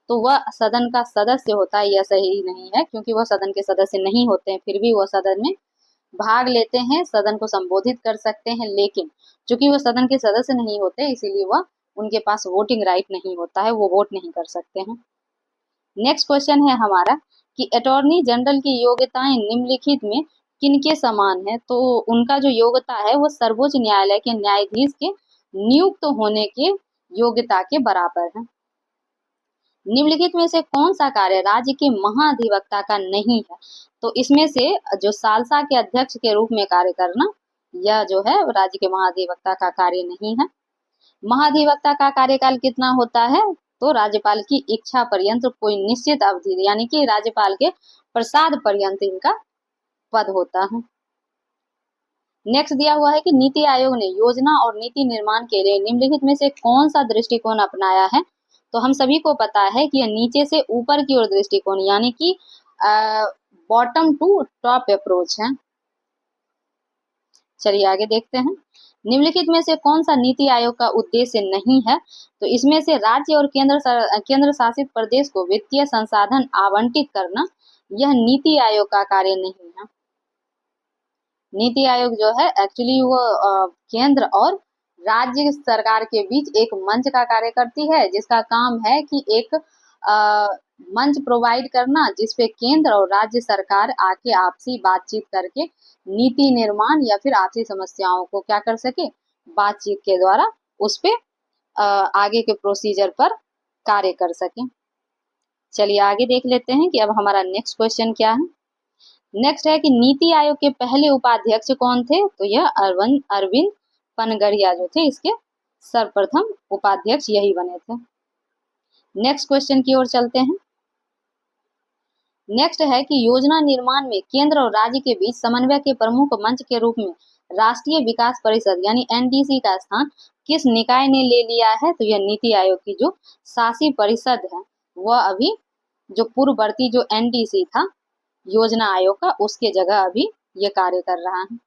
तो वह सदन का सदस्य होता है, यह सही नहीं है, क्योंकि वह सदन के सदस्य नहीं होते हैं, फिर भी वह सदन में भाग लेते हैं, सदन को संबोधित कर सकते हैं, लेकिन चूंकि वह सदन के सदस्य नहीं होते इसीलिए वह उनके पास वोटिंग राइट नहीं होता है, वो वोट नहीं कर सकते हैं। नेक्स्ट क्वेश्चन है हमारा कि अटॉर्नी जनरल की योग्यताएं निम्नलिखित में किनके समान है? तो उनका जो योग्यता है वो सर्वोच्च न्यायालय के न्यायाधीश के नियुक्त होने के योग्यता के बराबर है। निम्नलिखित में से कौन सा कार्य राज्य के महाधिवक्ता का नहीं है? तो इसमें से जो सालसा के अध्यक्ष के रूप में कार्य करना, यह जो है राज्य के महाधिवक्ता का कार्य नहीं है। महाधिवक्ता का कार्यकाल कितना होता है? तो राज्यपाल की इच्छा पर्यंत कोई निश्चित अवधि, यानी कि राज्यपाल के प्रसाद पर्यंत इनका पद होता है। नेक्स्ट दिया हुआ है कि नीति आयोग ने योजना और नीति निर्माण के लिए निम्नलिखित में से कौन सा दृष्टिकोण अपनाया है? तो हम सभी को पता है कि यह नीचे से ऊपर की ओर दृष्टिकोण, यानी कि बॉटम टू टॉप अप्रोच है। चलिए आगे देखते हैं। निम्नलिखित में से कौन सा नीति आयोग का उद्देश्य नहीं है? तो इसमें से राज्य और केंद्र शासित प्रदेश को वित्तीय संसाधन आवंटित करना, यह नीति आयोग का कार्य नहीं है। नीति आयोग जो है एक्चुअली वो केंद्र और राज्य सरकार के बीच एक मंच का कार्य करती है, जिसका काम है कि एक मंच प्रोवाइड करना जिसपे केंद्र और राज्य सरकार आके आपसी बातचीत करके नीति निर्माण या फिर आपसी समस्याओं को क्या कर सके, बातचीत के द्वारा उस पे आगे के प्रोसीजर पर कार्य कर सके। चलिए आगे देख लेते हैं कि अब हमारा नेक्स्ट क्वेश्चन क्या है। नेक्स्ट है कि नीति आयोग के पहले उपाध्यक्ष कौन थे? तो यह अरविंद पनगड़िया जो थे इसके सर्वप्रथम उपाध्यक्ष यही बने थे। नेक्स्ट क्वेश्चन की ओर चलते हैं। नेक्स्ट है कि योजना निर्माण में केंद्र और राज्य के बीच समन्वय के प्रमुख मंच के रूप में राष्ट्रीय विकास परिषद यानी एनडीसी का स्थान किस निकाय ने ले लिया है? तो यह नीति आयोग की जो शासी परिषद है वह अभी जो पूर्ववर्ती जो एनडीसी था योजना आयोग का, उसके जगह अभी ये कार्य कर रहा है।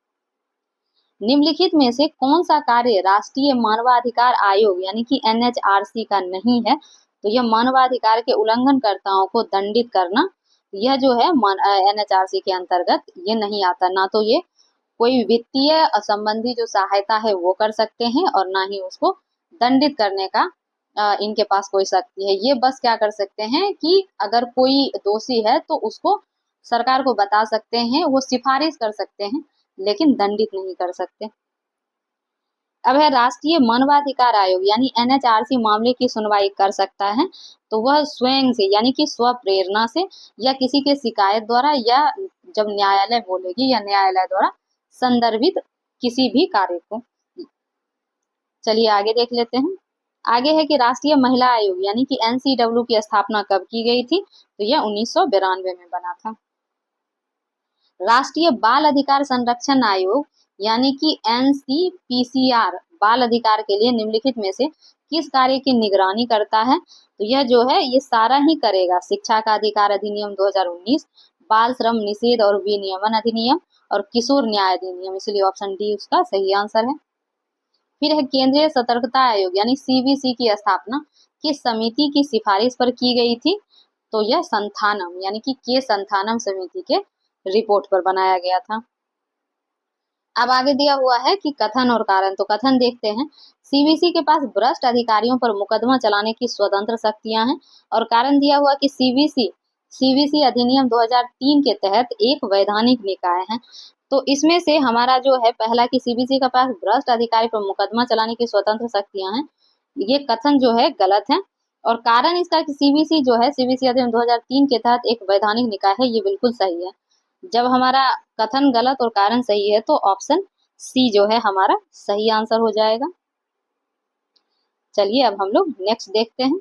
निम्नलिखित में से कौन सा कार्य राष्ट्रीय मानवाधिकार आयोग यानी कि एनएचआरसी का नहीं है? तो यह मानवाधिकार के उल्लंघनकर्ताओं को दंडित करना, यह जो है एनएचआरसी के अंतर्गत ये नहीं आता। ना तो ये कोई वित्तीय संबंधी जो सहायता है वो कर सकते हैं और ना ही उसको दंडित करने का इनके पास कोई शक्ति है। ये बस क्या कर सकते हैं कि अगर कोई दोषी है तो उसको सरकार को बता सकते हैं, वो सिफारिश कर सकते हैं, लेकिन दंडित नहीं कर सकते। अब है राष्ट्रीय मानवाधिकार आयोग यानी NHRC मामले की सुनवाई कर सकता है, तो वह स्वयं से यानी कि स्व प्रेरणा से या किसी के शिकायत द्वारा या जब न्यायालय बोलेगी या न्यायालय द्वारा संदर्भित किसी भी कार्य को। चलिए आगे देख लेते हैं। आगे है कि राष्ट्रीय महिला आयोग यानी कि NCW की स्थापना कब की गई थी, तो यह 1992 में बना था। राष्ट्रीय बाल अधिकार संरक्षण आयोग यानी कि NCPCR बाल अधिकार के लिए निम्नलिखित में से किस कार्य की निगरानी करता है, तो यह जो है ये सारा ही करेगा। शिक्षा का अधिकार अधिनियम 2019, बाल श्रम निषेध और विनियमन अधिनियम और किशोर न्याय अधिनियम, इसलिए ऑप्शन डी उसका सही आंसर है। फिर है केंद्रीय सतर्कता आयोग यानी CBC की स्थापना किस समिति की सिफारिश पर की गई थी, तो यह संथानम यानी कि के संथानम समिति के रिपोर्ट पर बनाया गया था। अब आगे दिया हुआ है कि कथन और कारण, तो कथन देखते हैं। CBC के पास भ्रष्ट अधिकारियों पर मुकदमा चलाने की स्वतंत्र शक्तियां हैं, और कारण दिया हुआ कि CBC अधिनियम 2003 के तहत एक वैधानिक निकाय है। तो इसमें से हमारा जो है पहला कि CBC के पास भ्रष्ट अधिकारी पर मुकदमा चलाने की स्वतंत्र शक्तियां हैं, ये कथन जो है गलत है। और कारण इसका कि CBC जो है CBC अधिनियम 2003 के तहत एक वैधानिक निकाय है, ये बिल्कुल सही है। जब हमारा कथन गलत और कारण सही है तो ऑप्शन सी जो है हमारा सही आंसर हो जाएगा। चलिए अब हम लोग नेक्स्ट देखते हैं।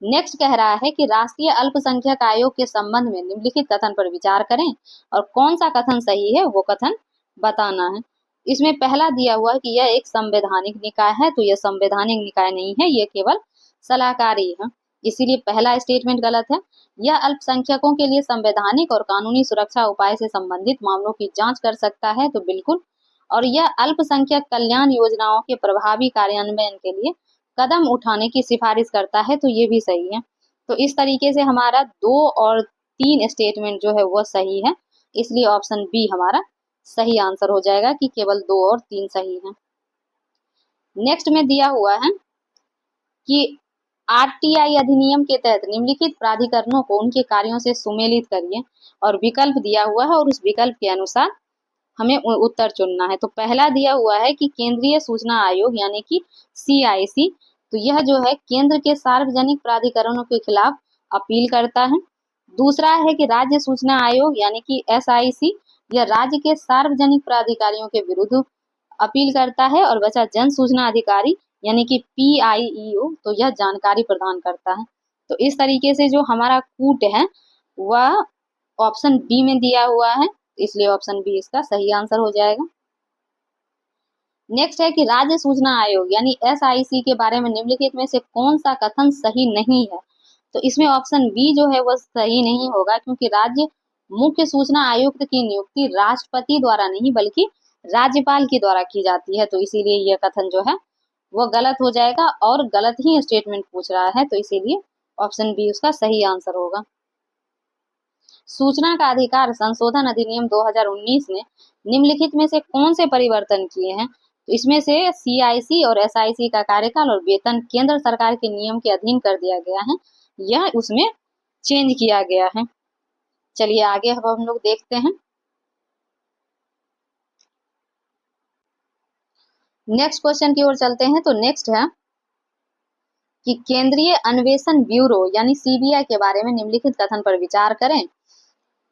नेक्स्ट कह रहा है कि राष्ट्रीय अल्पसंख्यक आयोग के संबंध में निम्नलिखित कथन पर विचार करें और कौन सा कथन सही है वो कथन बताना है। इसमें पहला दिया हुआ है कि यह एक संवैधानिक निकाय है, तो यह संवैधानिक निकाय नहीं है, यह केवल सलाहकारी है, इसीलिए पहला स्टेटमेंट गलत है। यह अल्पसंख्यकों के लिए संवैधानिक और कानूनी सुरक्षा उपाय से संबंधित मामलों की जांच कर सकता है, तो बिल्कुल। और यह अल्पसंख्यक कल्याण योजनाओं के प्रभावी कार्यान्वयन के लिए कदम उठाने की सिफारिश करता है, तो ये भी सही है। तो इस तरीके से हमारा 2 और 3 स्टेटमेंट जो है वो सही है, इसलिए ऑप्शन बी हमारा सही आंसर हो जाएगा कि केवल 2 और 3 सही है। नेक्स्ट में दिया हुआ है कि RTI अधिनियम के तहत निम्नलिखित प्राधिकरणों को उनके कार्यों से सुमेलित करिए, और विकल्प दिया हुआ है और उस विकल्प के अनुसार हमें उत्तर चुनना है। तो पहला दिया हुआ है कि केंद्रीय सूचना आयोग यानी कि CIC, तो यह जो है केंद्र के सार्वजनिक प्राधिकरणों के खिलाफ अपील करता है। दूसरा है कि राज्य सूचना आयोग यानी कि SIC, यह राज्य के सार्वजनिक प्राधिकारियों के विरुद्ध अपील करता है। और बचा जन सूचना अधिकारी यानी कि PIEO, तो यह जानकारी प्रदान करता है। तो इस तरीके से जो हमारा कूट है वह ऑप्शन बी में दिया हुआ है, इसलिए ऑप्शन बी इसका सही आंसर हो जाएगा। नेक्स्ट है कि राज्य सूचना आयोग यानी SIC के बारे में निम्नलिखित में से कौन सा कथन सही नहीं है, तो इसमें ऑप्शन बी जो है वह सही नहीं होगा, क्योंकि राज्य मुख्य सूचना आयुक्त की नियुक्ति राष्ट्रपति द्वारा नहीं बल्कि राज्यपाल के द्वारा की जाती है, तो इसीलिए यह कथन जो है वो गलत हो जाएगा, और गलत ही स्टेटमेंट पूछ रहा है, तो इसीलिए ऑप्शन बी उसका सही आंसर होगा। सूचना का अधिकार संशोधन अधिनियम 2019 ने निम्नलिखित में से कौन से परिवर्तन किए हैं, तो इसमें से CIC और SIC का कार्यकाल और वेतन केंद्र सरकार के नियम के अधीन कर दिया गया है, यह उसमें चेंज किया गया है। चलिए आगे हम लोग देखते हैं। नेक्स्ट क्वेश्चन की ओर चलते हैं। तो नेक्स्ट है कि केंद्रीय अन्वेषण ब्यूरो यानी CBI के बारे में निम्नलिखित कथन पर विचार करें,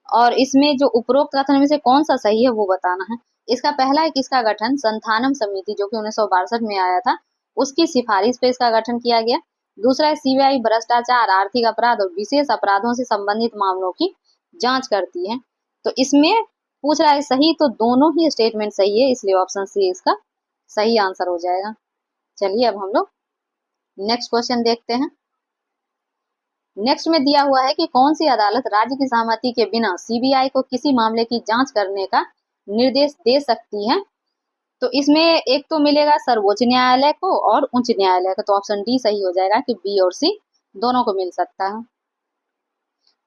और इसमें जो उपरोक्त कथन में से कौन सा सही है वो बताना है। इसका पहला है कि इसका गठन संथानम समिति जो कि 1962 में आया था उसकी सिफारिश पे इसका गठन किया गया। दूसरा है CBI भ्रष्टाचार, आर्थिक अपराध और विशेष अपराधों से संबंधित मामलों की जांच करती है। तो इसमें पूछ रहा है सही, तो दोनों ही स्टेटमेंट सही है, इसलिए ऑप्शन सी इसका सही आंसर हो जाएगा। चलिए अब हम लोग नेक्स्ट क्वेश्चन देखते हैं। नेक्स्ट में दिया हुआ है कि कौन सी अदालत राज्य की सहमति के बिना CBI को किसी मामले की जांच करने का निर्देश दे सकती है, तो इसमें एक तो मिलेगा सर्वोच्च न्यायालय को और उच्च न्यायालय को, तो ऑप्शन डी सही हो जाएगा कि बी और सी दोनों को मिल सकता है।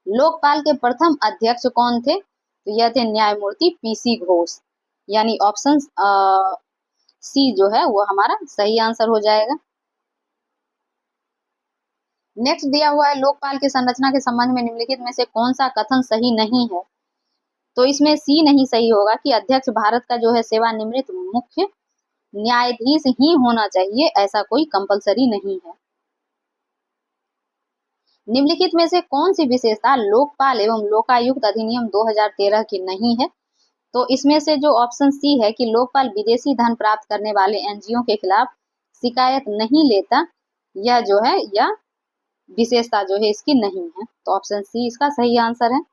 लोकपाल के प्रथम अध्यक्ष कौन थे, तो यह थे न्यायमूर्ति PC घोष, यानी ऑप्शन सी जो है वो हमारा सही आंसर हो जाएगा। नेक्स्ट दिया हुआ है लोकपाल की संरचना के संबंध में निम्नलिखित में से कौन सा कथन सही नहीं है, तो इसमें सी नहीं सही होगा कि अध्यक्ष भारत का जो है सेवानिवृत्त मुख्य न्यायाधीश ही होना चाहिए, ऐसा कोई कंपलसरी नहीं है। निम्नलिखित में से कौन सी विशेषता लोकपाल एवं लोकायुक्त अधिनियम 2013 की नहीं है? तो इसमें से जो ऑप्शन सी है कि लोकपाल विदेशी धन प्राप्त करने वाले एनजीओ के खिलाफ शिकायत नहीं लेता, यह जो है यह विशेषता जो है इसकी नहीं है। तो ऑप्शन सी इसका सही आंसर है।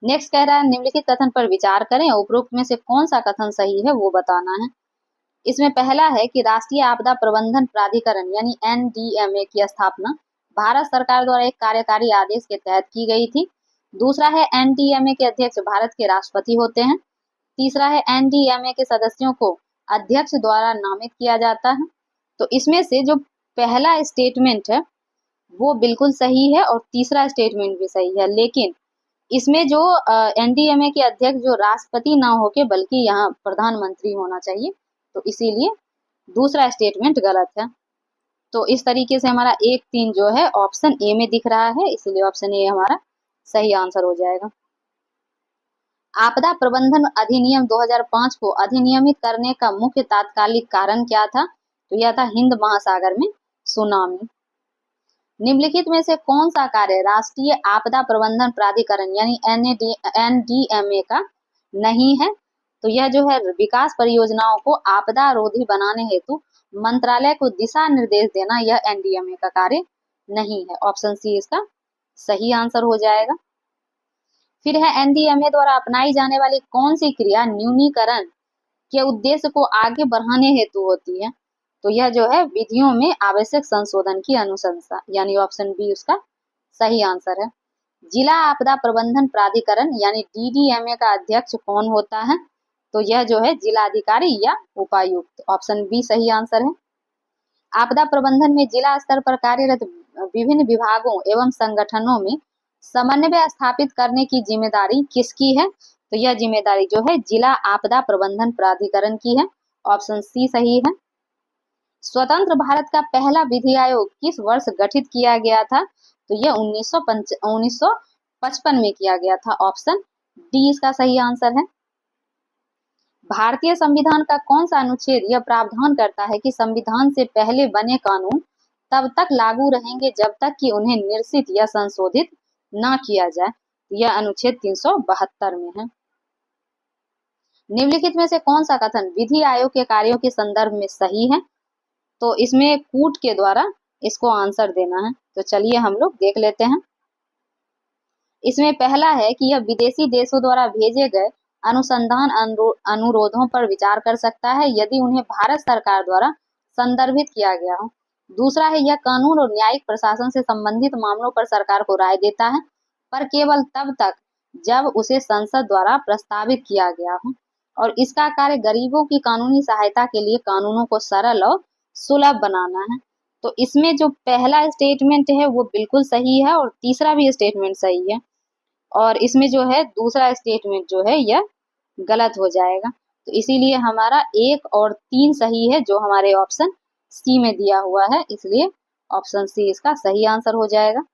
नेक्स्ट कह रहा है निम्नलिखित कथन पर विचार करें, उपरोक्त में से कौन सा कथन सही है वो बताना है। इसमें पहला है कि राष्ट्रीय आपदा प्रबंधन प्राधिकरण यानी एनडीएमए की स्थापना भारत सरकार द्वारा एक कार्यकारी आदेश के तहत की गई थी। दूसरा है एनडीएमए के अध्यक्ष भारत के राष्ट्रपति होते हैं। तीसरा है एनडीएमए के सदस्यों को अध्यक्ष द्वारा नामित किया जाता है। तो इसमें से जो पहला स्टेटमेंट है वो बिल्कुल सही है और तीसरा स्टेटमेंट भी सही है, लेकिन इसमें जो एनडीएमए के अध्यक्ष जो राष्ट्रपति ना होके बल्कि यहाँ प्रधानमंत्री होना चाहिए, तो इसीलिए दूसरा स्टेटमेंट गलत है। तो इस तरीके से हमारा 1-3 जो है ऑप्शन ए में दिख रहा है, इसलिए ऑप्शन ए हमारा सही आंसर हो जाएगा। आपदा प्रबंधन अधिनियम 2005 को अधिनियमित करने का मुख्य तात्कालिक कारण क्या था? तो यह था हिंद महासागर में सुनामी। निम्नलिखित में से कौन सा कार्य राष्ट्रीय आपदा प्रबंधन प्राधिकरण यानी एनडीएमए का नहीं है? तो यह जो है विकास परियोजनाओं को आपदा रोधी बनाने हेतु मंत्रालय को दिशा निर्देश देना, यह एनडीएमए का कार्य नहीं है। ऑप्शन सी इसका सही आंसर हो जाएगा। फिर है एनडीएमए द्वारा अपनाई जाने वाली कौन सी क्रिया न्यूनीकरण के उद्देश्य को आगे बढ़ाने हेतु होती है? तो यह जो है विधियों में आवश्यक संशोधन की अनुशंसा, यानी ऑप्शन बी उसका सही आंसर है। जिला आपदा प्रबंधन प्राधिकरण यानी डीडीएमए का अध्यक्ष कौन होता है? तो यह जो है जिलाधिकारी या उपायुक्त। ऑप्शन बी सही आंसर है। आपदा प्रबंधन में जिला स्तर पर कार्यरत विभिन्न विभागों एवं संगठनों में समन्वय स्थापित करने की जिम्मेदारी किसकी है? तो यह जिम्मेदारी जो है जिला आपदा प्रबंधन प्राधिकरण की है। ऑप्शन सी सही है। स्वतंत्र भारत का पहला विधि आयोग किस वर्ष गठित किया गया था? तो यह 1955 में किया गया था। ऑप्शन डी इसका सही आंसर है। भारतीय संविधान का कौन सा अनुच्छेद यह प्रावधान करता है कि संविधान से पहले बने कानून तब तक लागू रहेंगे जब तक कि उन्हें निरसित या संशोधित ना किया जाए? यह अनुच्छेद 372 में है। निम्नलिखित में से कौन सा कथन विधि आयोग के कार्यों के संदर्भ में सही है? तो इसमें कूट के द्वारा इसको आंसर देना है। तो चलिए हम लोग देख लेते हैं। इसमें पहला है कि यह विदेशी देशों द्वारा भेजे गए अनुसंधान अनुरोधों पर विचार कर सकता है यदि उन्हें भारत सरकार द्वारा संदर्भित किया गया हो। दूसरा है यह कानून और न्यायिक प्रशासन से संबंधित मामलों पर सरकार को राय देता है, पर केवल तब तक जब उसे संसद द्वारा प्रस्तावित किया गया हो, और इसका कार्य गरीबों की कानूनी सहायता के लिए कानूनों को सरल और सुलभ बनाना है। तो इसमें जो पहला स्टेटमेंट है वो बिल्कुल सही है और तीसरा भी स्टेटमेंट सही है, और इसमें जो है दूसरा स्टेटमेंट जो है यह गलत हो जाएगा। तो इसीलिए हमारा 1 और 3 सही है जो हमारे ऑप्शन सी में दिया हुआ है, इसलिए ऑप्शन सी इसका सही आंसर हो जाएगा।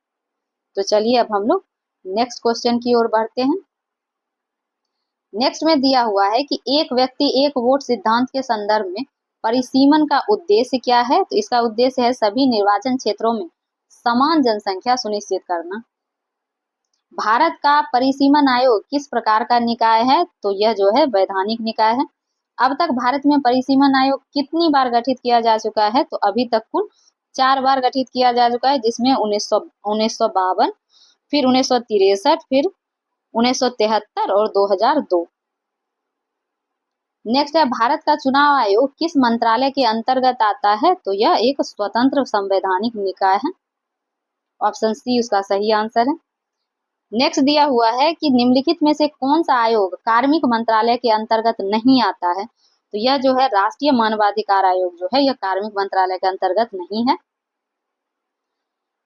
तो चलिए अब हम लोग नेक्स्ट क्वेश्चन की ओर बढ़ते हैं। नेक्स्ट में दिया हुआ है कि एक व्यक्ति एक वोट सिद्धांत के संदर्भ में परिसीमन का उद्देश्य क्या है? तो इसका उद्देश्य है सभी निर्वाचन क्षेत्रों में समान जनसंख्या सुनिश्चित करना। भारत का परिसीमन आयोग किस प्रकार का निकाय है? तो यह जो है वैधानिक निकाय है। अब तक भारत में परिसीमन आयोग कितनी बार गठित किया जा चुका है? तो अभी तक कुल 4 बार गठित किया जा चुका है, जिसमें 1952, फिर 1963, फिर 1973 और 2002। नेक्स्ट है भारत का चुनाव आयोग किस मंत्रालय के अंतर्गत आता है? तो यह एक स्वतंत्र संवैधानिक निकाय है। ऑप्शन सी उसका सही आंसर है। नेक्स्ट दिया हुआ है कि निम्नलिखित में से कौन सा आयोग कार्मिक मंत्रालय के अंतर्गत नहीं आता है? तो यह जो है राष्ट्रीय मानवाधिकार आयोग जो है यह कार्मिक मंत्रालय के अंतर्गत नहीं है।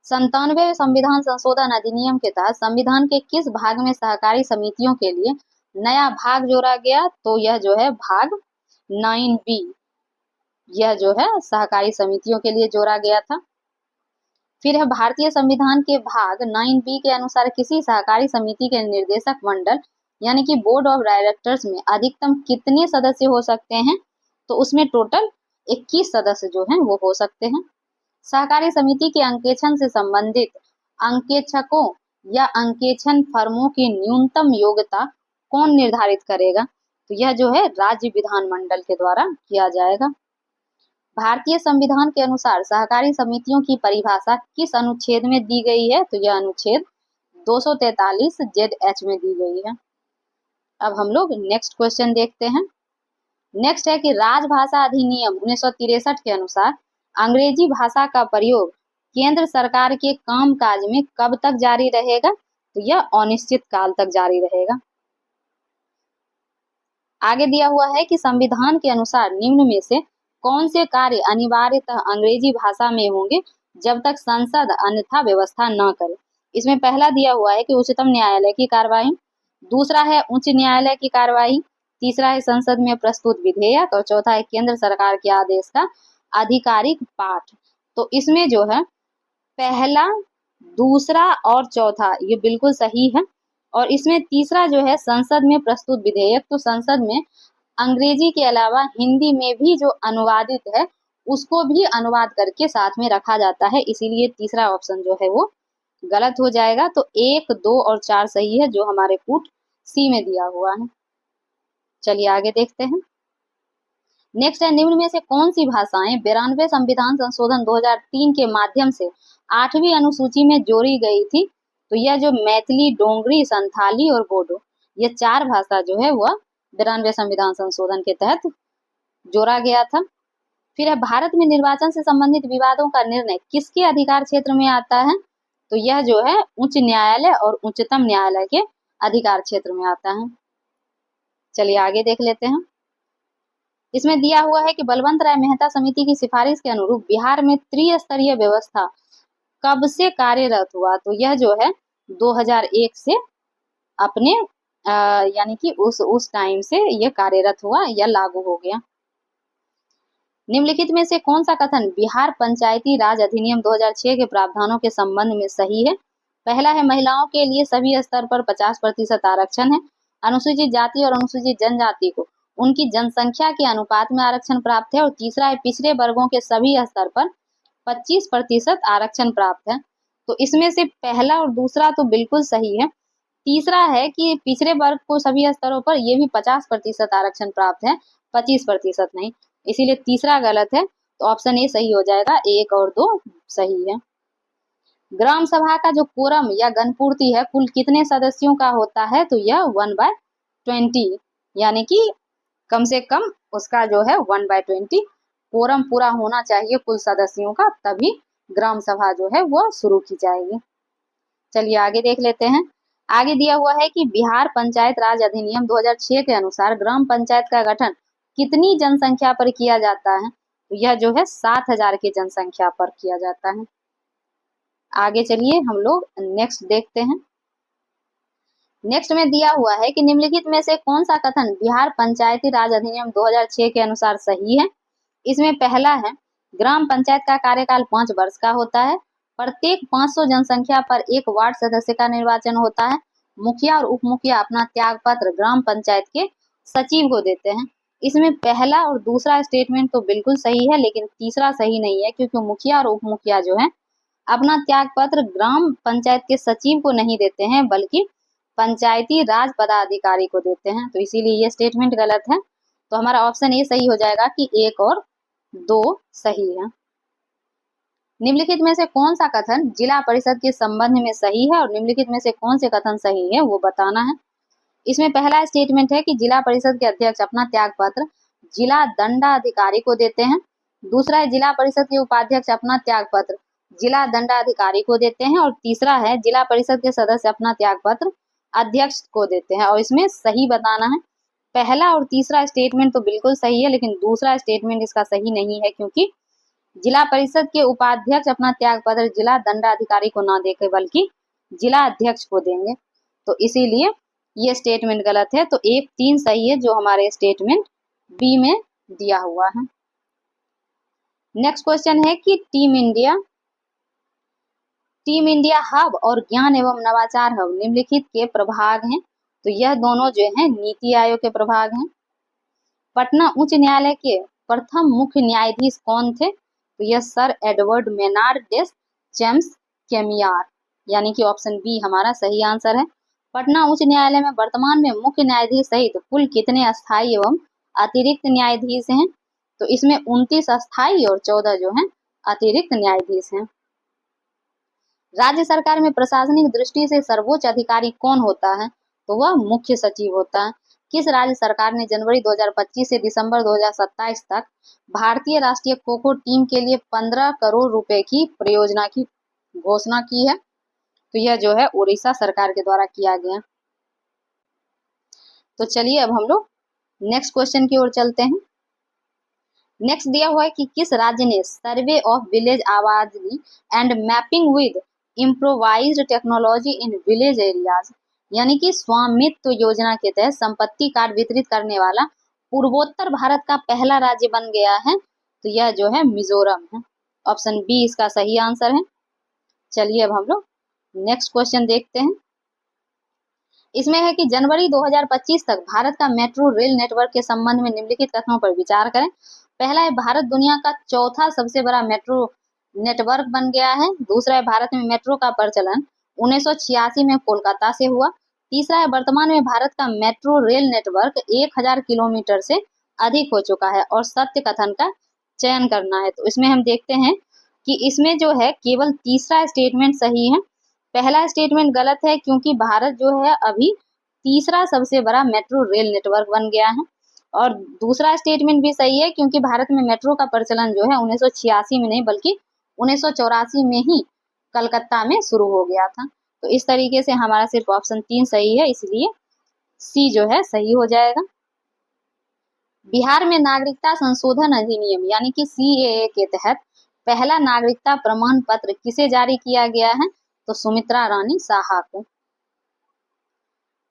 97वें संविधान संशोधन अधिनियम के तहत संविधान के किस भाग में सहकारी समितियों के लिए नया भाग जोड़ा गया? तो यह जो है भाग 9B, यह जो है सहकारी समितियों के लिए जोड़ा गया था। फिर है भारतीय संविधान के भाग 9B के अनुसार किसी सहकारी समिति के निर्देशक मंडल यानी कि बोर्ड ऑफ डायरेक्टर्स में अधिकतम कितने सदस्य हो सकते हैं? तो उसमें टोटल 21 सदस्य जो हैं वो हो सकते हैं। सहकारी समिति के अंकेक्षण से संबंधित अंकेक्षकों या अंकेक्षण फर्मों की न्यूनतम योग्यता कौन निर्धारित करेगा? तो यह जो है राज्य विधानमंडल के द्वारा किया जाएगा। भारतीय संविधान के अनुसार सहकारी समितियों की परिभाषा किस अनुच्छेद में दी गई है? तो यह अनुच्छेद 243 ZH में दी गई है। अब हम लोग नेक्स्ट क्वेश्चन देखते हैं। नेक्स्ट है कि राजभाषा अधिनियम 1963 के अनुसार अंग्रेजी भाषा का प्रयोग केंद्र सरकार के कामकाज में कब तक जारी रहेगा? तो यह अनिश्चित काल तक जारी रहेगा। आगे दिया हुआ है कि संविधान के अनुसार निम्न में से कौन से कार्य अनिवार्यतः अंग्रेजी भाषा में होंगे जब तक संसद अन्यथा व्यवस्था न करे? इसमें पहला दिया हुआ है कि उच्चतम न्यायालय की कार्रवाई, दूसरा है उच्च न्यायालय की कार्रवाई, तीसरा है संसद में प्रस्तुत विधेयक और चौथा है केंद्र सरकार के आदेश का आधिकारिक पाठ। तो इसमें जो है पहला, दूसरा और चौथा ये बिल्कुल सही है। और इसमें तीसरा जो है संसद में प्रस्तुत विधेयक, तो संसद में अंग्रेजी के अलावा हिंदी में भी जो अनुवादित है उसको भी अनुवाद करके साथ में रखा जाता है, इसीलिए तीसरा ऑप्शन जो है वो गलत हो जाएगा। तो 1, 2 और 4 सही है जो हमारे पुट सी में दिया हुआ है। चलिए आगे देखते हैं। नेक्स्ट है निम्न में से कौन सी भाषाएं 92 संविधान संशोधन 2003 के माध्यम से 8वीं अनुसूची में जोड़ी गई थी? तो यह जो मैथिली, डोंगरी, संथाली और बोडो, ये 4 भाषा जो है वह 92 संविधान संशोधन के तहत जोड़ा गया था। फिर है भारत में निर्वाचन से संबंधित विवादों का निर्णय किसके अधिकार क्षेत्र में आता है? तो यह जो है उच्च न्यायालय और उच्चतम न्यायालय के अधिकार क्षेत्र में आता है। चलिए आगे देख लेते हैं। इसमें दिया हुआ है कि बलवंत राय मेहता समिति की सिफारिश के अनुरूप बिहार में त्रिस्तरीय व्यवस्था कब से कार्यरत हुआ? तो यह जो है 2001 से अपने यानी कि उस टाइम से यह कार्यरत हुआ या लागू हो गया। निम्नलिखित में से कौन सा कथन बिहार पंचायती राज अधिनियम 2006 के प्रावधानों के संबंध में सही है? पहला है महिलाओं के लिए सभी स्तर पर 50% आरक्षण है। अनुसूचित जाति और अनुसूचित जनजाति को उनकी जनसंख्या के अनुपात में आरक्षण प्राप्त है। और तीसरा है पिछड़े वर्गों के सभी स्तर पर 25% आरक्षण प्राप्त है। तो इसमें से पहला और दूसरा तो बिल्कुल सही है। तीसरा है कि पिछड़े वर्ग को सभी स्तरों पर ये भी 50% आरक्षण प्राप्त है, 25% नहीं, इसीलिए तीसरा गलत है। तो ऑप्शन ए सही हो जाएगा, 1 और 2 सही है। ग्राम सभा का जो कोरम या गणपूर्ति है कुल कितने सदस्यों का होता है? तो यह 1/20, यानी कि कम से कम उसका जो है 1/20 कोरम पूरा होना चाहिए कुल सदस्यों का, तभी ग्राम सभा जो है वो शुरू की जाएगी। चलिए आगे देख लेते हैं। आगे दिया हुआ है कि बिहार पंचायत राज अधिनियम 2006 के अनुसार ग्राम पंचायत का गठन कितनी जनसंख्या पर किया जाता है? तो यह जो है 7000 की जनसंख्या पर किया जाता है। आगे चलिए हम लोग नेक्स्ट देखते हैं। नेक्स्ट में दिया हुआ है कि निम्नलिखित में से कौन सा कथन बिहार पंचायती राज अधिनियम 2006 के अनुसार सही है? इसमें पहला है ग्राम पंचायत का कार्यकाल 5 वर्ष का होता है। प्रत्येक 500 जनसंख्या पर एक वार्ड सदस्य का निर्वाचन होता है। मुखिया और उप मुखिया अपना त्याग पत्र ग्राम पंचायत के सचिव को देते हैं। इसमें पहला और दूसरा स्टेटमेंट तो बिल्कुल सही है, लेकिन तीसरा सही नहीं है, क्योंकि मुखिया और उप मुखिया जो है अपना त्याग पत्र ग्राम पंचायत के सचिव को नहीं देते हैं, बल्कि पंचायती राज पदाधिकारी को देते हैं। तो इसीलिए ये स्टेटमेंट गलत है। तो हमारा ऑप्शन ए सही हो जाएगा कि 1 और 2 सही है। निम्नलिखित में से कौन सा कथन जिला परिषद के संबंध में सही है और निम्नलिखित में से कौन से कथन सही है वो बताना है। इसमें पहला स्टेटमेंट है कि जिला परिषद के अध्यक्ष अपना त्याग पत्र जिला दंडाधिकारी को देते हैं। दूसरा है जिला परिषद के उपाध्यक्ष अपना त्याग पत्र जिला दंडाधिकारी को देते हैं। और तीसरा है जिला परिषद के सदस्य अपना त्याग पत्र अध्यक्ष को देते हैं। और इसमें सही बताना है। पहला और तीसरा स्टेटमेंट तो बिल्कुल सही है, लेकिन दूसरा स्टेटमेंट इसका सही नहीं है, क्योंकि जिला परिषद के उपाध्यक्ष अपना त्याग पत्र जिला दंडाधिकारी को ना देके बल्कि जिला अध्यक्ष को देंगे। तो इसीलिए ये स्टेटमेंट गलत है। तो 1, 3 सही है जो हमारे स्टेटमेंट बी में दिया हुआ है। नेक्स्ट क्वेश्चन है कि टीम इंडिया हब और ज्ञान एवं नवाचार हब निम्नलिखित के प्रभाग हैं। तो यह दोनों जो हैं नीति आयोग के प्रभाग हैं। पटना उच्च न्यायालय के प्रथम मुख्य न्यायाधीश कौन थे? तो यह सर एडवर्ड मेनार्ड डेस जेम्स केमियार, यानी कि ऑप्शन बी हमारा सही आंसर है। पटना उच्च न्यायालय में वर्तमान में मुख्य न्यायाधीश सहित कुल कितने अस्थायी एवं अतिरिक्त न्यायाधीश हैं? तो इसमें 29 अस्थायी और 14 जो हैं अतिरिक्त न्यायाधीश हैं। राज्य सरकार में प्रशासनिक दृष्टि से सर्वोच्च अधिकारी कौन होता है? तो वह मुख्य सचिव होता है। किस राज्य सरकार ने जनवरी 2025 से दिसंबर 2027 तक भारतीय राष्ट्रीय खो खो टीम के लिए 15 करोड़ रुपए की परियोजना की घोषणा की है? तो यह जो है उड़ीसा सरकार के द्वारा किया गया। तो चलिए अब हम लोग नेक्स्ट क्वेश्चन की ओर चलते हैं। नेक्स्ट दिया हुआ है कि किस राज्य ने सर्वे ऑफ विलेज आबादी and mapping with improvised technology in village areas, यानी कि स्वामित्व योजना के तहत संपत्ति कार्ड वितरित करने वाला पूर्वोत्तर भारत का पहला राज्य बन गया है? तो यह जो है मिजोरम है। ऑप्शन बी इसका सही आंसर है। चलिए अब हम लोग नेक्स्ट क्वेश्चन देखते हैं। इसमें है कि जनवरी 2025 तक भारत का मेट्रो रेल नेटवर्क के संबंध में निम्नलिखित कथनों पर विचार करें। पहला है भारत दुनिया का चौथा सबसे बड़ा मेट्रो नेटवर्क बन गया है। दूसरा है भारत में मेट्रो का प्रचलन 1986 में कोलकाता से हुआ। तीसरा है वर्तमान में भारत का मेट्रो रेल नेटवर्क 1000 किलोमीटर से अधिक हो चुका है। और सत्य कथन का चयन करना है। तो इसमें हम देखते हैं कि इसमें जो है केवल तीसरा स्टेटमेंट सही है। पहला स्टेटमेंट गलत है क्योंकि भारत जो है अभी तीसरा सबसे बड़ा मेट्रो रेल नेटवर्क बन गया है। और दूसरा स्टेटमेंट भी सही है क्योंकि भारत में मेट्रो का प्रचलन जो है 1986 में नहीं बल्कि 1984 में ही कलकत्ता में शुरू हो गया था। तो इस तरीके से हमारा सिर्फ ऑप्शन 3 सही है, इसलिए सी जो है सही हो जाएगा। बिहार में नागरिकता संशोधन अधिनियम यानी कि CAA के तहत पहला नागरिकता प्रमाण पत्र किसे जारी किया गया है? तो सुमित्रा रानी साहा को।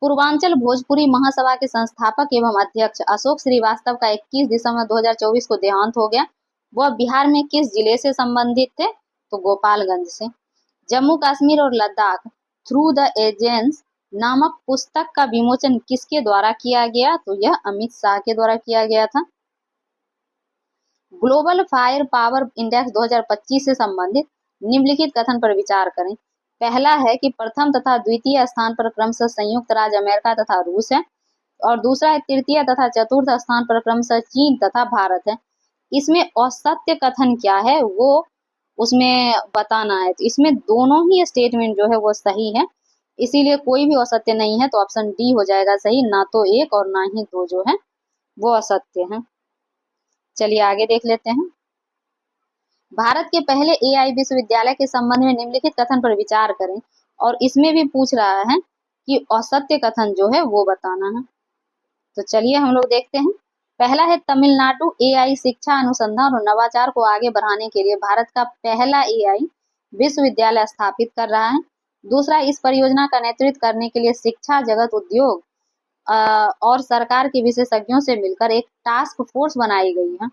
पूर्वांचल भोजपुरी महासभा के संस्थापक एवं अध्यक्ष अशोक श्रीवास्तव का 21 दिसंबर 2024 को देहांत हो गया। वह बिहार में किस जिले से संबंधित थे? तो गोपालगंज से। जम्मू कश्मीर और लद्दाख थ्रू द एजेंस नामक पुस्तक का विमोचन किसके द्वारा किया गया? तो यह अमित शाह के द्वारा किया गया था। ग्लोबल फायर पावर इंडेक्स 2025 से संबंधित निम्नलिखित कथन पर विचार करें। पहला है कि प्रथम तथा द्वितीय स्थान पर क्रमशः संयुक्त राज्य अमेरिका तथा रूस है। और दूसरा है तृतीय तथा चतुर्थ स्थान पर क्रमशः चीन तथा भारत है। इसमें असत्य कथन क्या है वो उसमें बताना है। तो इसमें दोनों ही स्टेटमेंट जो है वो सही है, इसीलिए कोई भी असत्य नहीं है। तो ऑप्शन डी हो जाएगा सही, ना तो 1 और ना ही 2 जो है वो असत्य है। चलिए आगे देख लेते हैं। भारत के पहले AI विश्वविद्यालय के संबंध में निम्नलिखित कथन पर विचार करें। और इसमें भी पूछ रहा है कि असत्य कथन जो है वो बताना है। तो चलिए हम लोग देखते हैं। पहला है तमिलनाडु AI शिक्षा अनुसंधान और नवाचार को आगे बढ़ाने के लिए भारत का पहला AI विश्वविद्यालय स्थापित कर रहा है। दूसरा, इस परियोजना का नेतृत्व करने के लिए शिक्षा जगत, उद्योग और सरकार के विशेषज्ञों से मिलकर एक टास्क फोर्स बनाई गई है।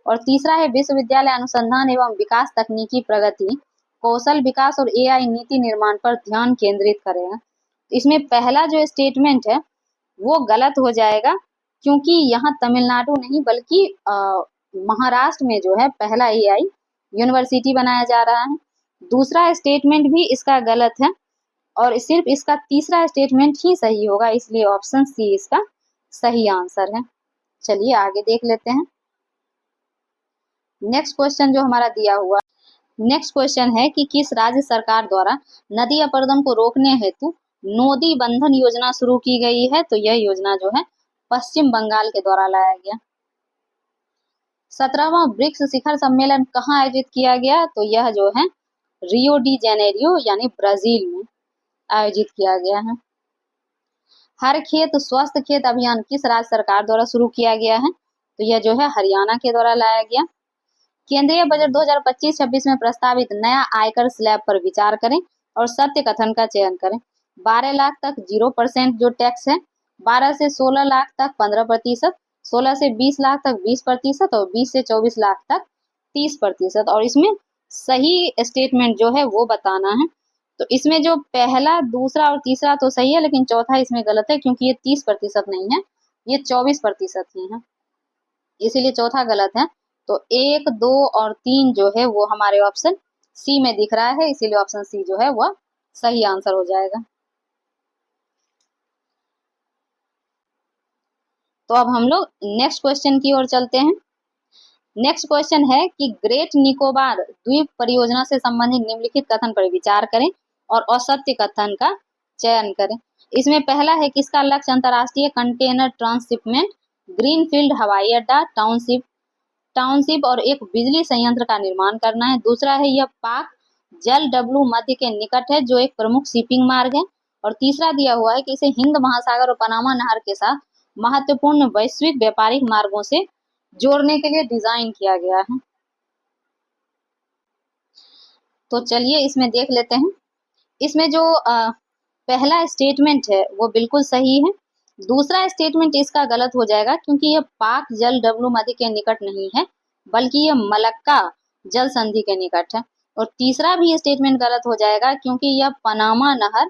और तीसरा है विश्वविद्यालय अनुसंधान एवं विकास, तकनीकी प्रगति, कौशल विकास और AI नीति निर्माण पर ध्यान केंद्रित करेगा। इसमें पहला जो स्टेटमेंट है वो गलत हो जाएगा क्योंकि यहाँ तमिलनाडु नहीं बल्कि महाराष्ट्र में जो है पहला AI यूनिवर्सिटी बनाया जा रहा है। दूसरा स्टेटमेंट भी इसका गलत है और सिर्फ इसका तीसरा स्टेटमेंट ही सही होगा, इसलिए ऑप्शन सी इसका सही आंसर है। चलिए आगे देख लेते हैं। नेक्स्ट क्वेश्चन जो हमारा दिया हुआ, नेक्स्ट क्वेश्चन है कि किस राज्य सरकार द्वारा नदी अपरदन को रोकने हेतु नोदी बंधन योजना शुरू की गई है? तो यह योजना जो है पश्चिम बंगाल के द्वारा लाया गया। 17वां ब्रिक्स शिखर सम्मेलन कहाँ आयोजित किया गया? तो यह जो है रियो डी जेनेरियो यानी ब्राजील में आयोजित किया गया है। हर खेत स्वस्थ खेत अभियान किस राज्य सरकार द्वारा शुरू किया गया है? तो यह जो है हरियाणा के द्वारा लाया गया। केंद्रीय बजट 2025-26 में प्रस्तावित नया आयकर स्लैब पर विचार करें और सत्य कथन का चयन करें। 12 लाख तक 0% जो टैक्स है, 12 से 16 लाख तक 15%, 16 से 20 लाख तक 20% और 20 से 24 लाख तक 30%। और इसमें सही स्टेटमेंट जो है वो बताना है। तो इसमें जो पहला, दूसरा और तीसरा तो सही है, लेकिन चौथा इसमें गलत है क्योंकि ये 30% नहीं है, ये 24% ही है। इसीलिए चौथा गलत है। तो 1, 2 और 3 जो है वो हमारे ऑप्शन सी में दिख रहा है, इसीलिए ऑप्शन सी जो है वह सही आंसर हो जाएगा। तो अब हम लोग नेक्स्ट क्वेश्चन की ओर चलते हैं। नेक्स्ट क्वेश्चन है कि ग्रेट निकोबार द्वीप परियोजना से संबंधित निम्नलिखित कथन पर विचार करें और असत्य कथन का चयन करें। इसमें पहला है कि इसका लक्ष्य अंतर्राष्ट्रीय कंटेनर ट्रांसशिपमेंट, ग्रीनफील्ड हवाई अड्डा, टाउनशिप और एक बिजली संयंत्र का निर्माण करना है। दूसरा है यह पाक जल डब्लू मध्य के निकट है जो एक प्रमुख शिपिंग मार्ग है। और तीसरा दिया हुआ है कि इसे हिंद महासागर और पनामा नहर के साथ महत्वपूर्ण वैश्विक व्यापारिक मार्गों से जोड़ने के लिए डिजाइन किया गया है। तो चलिए इसमें देख लेते हैं। इसमें जो पहला स्टेटमेंट है वो बिल्कुल सही है। दूसरा स्टेटमेंट इसका गलत हो जाएगा क्योंकि यह पाक जल डब्लू मध्य के निकट नहीं है बल्कि यह मलक्का जल संधि के निकट है। और तीसरा भी स्टेटमेंट गलत हो जाएगा क्योंकि यह पनामा नहर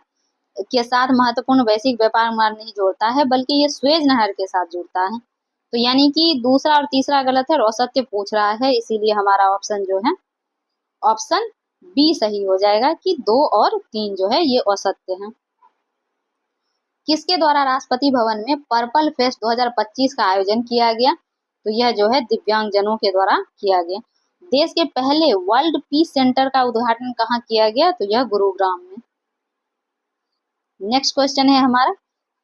के साथ महत्वपूर्ण वैश्विक व्यापार मार्ग नहीं जोड़ता है बल्कि यह स्वेज नहर के साथ जुड़ता है। तो यानी कि दूसरा और तीसरा गलत है और असत्य पूछ रहा है, इसीलिए हमारा ऑप्शन जो है ऑप्शन बी सही हो जाएगा कि 2 और 3 जो है ये असत्य है। किसके द्वारा राष्ट्रपति भवन में पर्पल फेस्ट 2025 का आयोजन किया गया? तो यह जो है दिव्यांगजनों के द्वारा किया गया। देश के पहले वर्ल्ड पीस सेंटर का उद्घाटन कहाँ किया गया? तो यह गुरुग्राम में। नेक्स्ट क्वेश्चन है हमारा,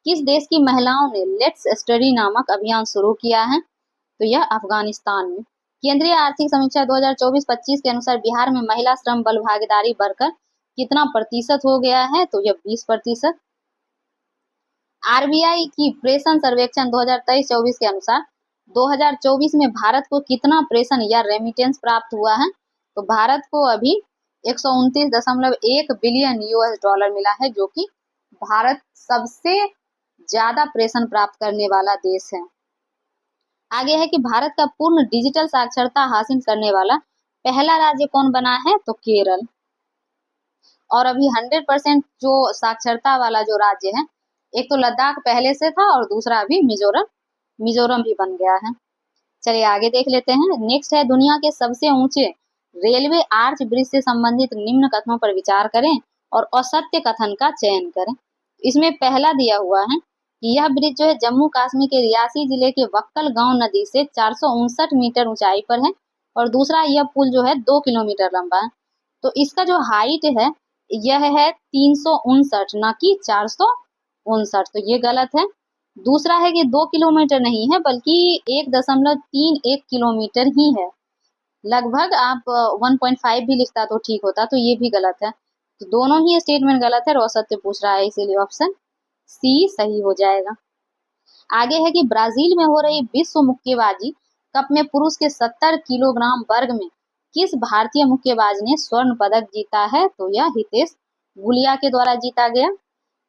किस देश की महिलाओं ने लेट्स स्टडी नामक अभियान शुरू किया है? तो यह अफगानिस्तान में। केंद्रीय आर्थिक समीक्षा 2024-25 के अनुसार बिहार में महिला श्रम बल भागीदारी बढ़कर कितना प्रतिशत हो गया है? तो यह 20%। आरबीआई की प्रेषण सर्वेक्षण 2023-24 के अनुसार 2024 में भारत को कितना प्रेषण या रेमिटेंस प्राप्त हुआ है? तो भारत को अभी 129.1 बिलियन यूएस डॉलर मिला है, जो कि भारत सबसे ज्यादा प्रेषण प्राप्त करने वाला देश है। आगे है कि भारत का पूर्ण डिजिटल साक्षरता हासिल करने वाला पहला राज्य कौन बना है? तो केरल। और अभी 100% जो साक्षरता वाला जो राज्य है, एक तो लद्दाख पहले से था और दूसरा अभी मिजोरम भी बन गया है। चलिए आगे देख लेते हैं। नेक्स्ट है, दुनिया के सबसे ऊंचे रेलवे आर्च ब्रिज से संबंधित निम्न कथनों पर विचार करें और असत्य कथन का चयन करें। इसमें पहला दिया हुआ है कि यह ब्रिज जो है जम्मू कश्मीर के रियासी जिले के वक्कल गांव नदी से 459 मीटर ऊंचाई पर है। और दूसरा, यह पुल जो है 2 किलोमीटर लंबा है। तो इसका जो हाइट है यह है 359 ना कि 459, तो ये गलत है। दूसरा है कि 2 किलोमीटर नहीं है बल्कि 1.31 किलोमीटर ही है। लगभग आप 1.5 भी लिखता तो ठीक होता, तो ये भी गलत है। तो दोनों ही स्टेटमेंट गलत है और असत्य पूछ रहा है, इसीलिए ऑप्शन सी सही हो जाएगा। आगे है कि ब्राजील में हो रही विश्व मुक्केबाजी कप में पुरुष के 70 किलोग्राम वर्ग में किस भारतीय मुक्केबाज ने स्वर्ण पदक जीता है? तो यह हितेश गुलिया के द्वारा जीता गया।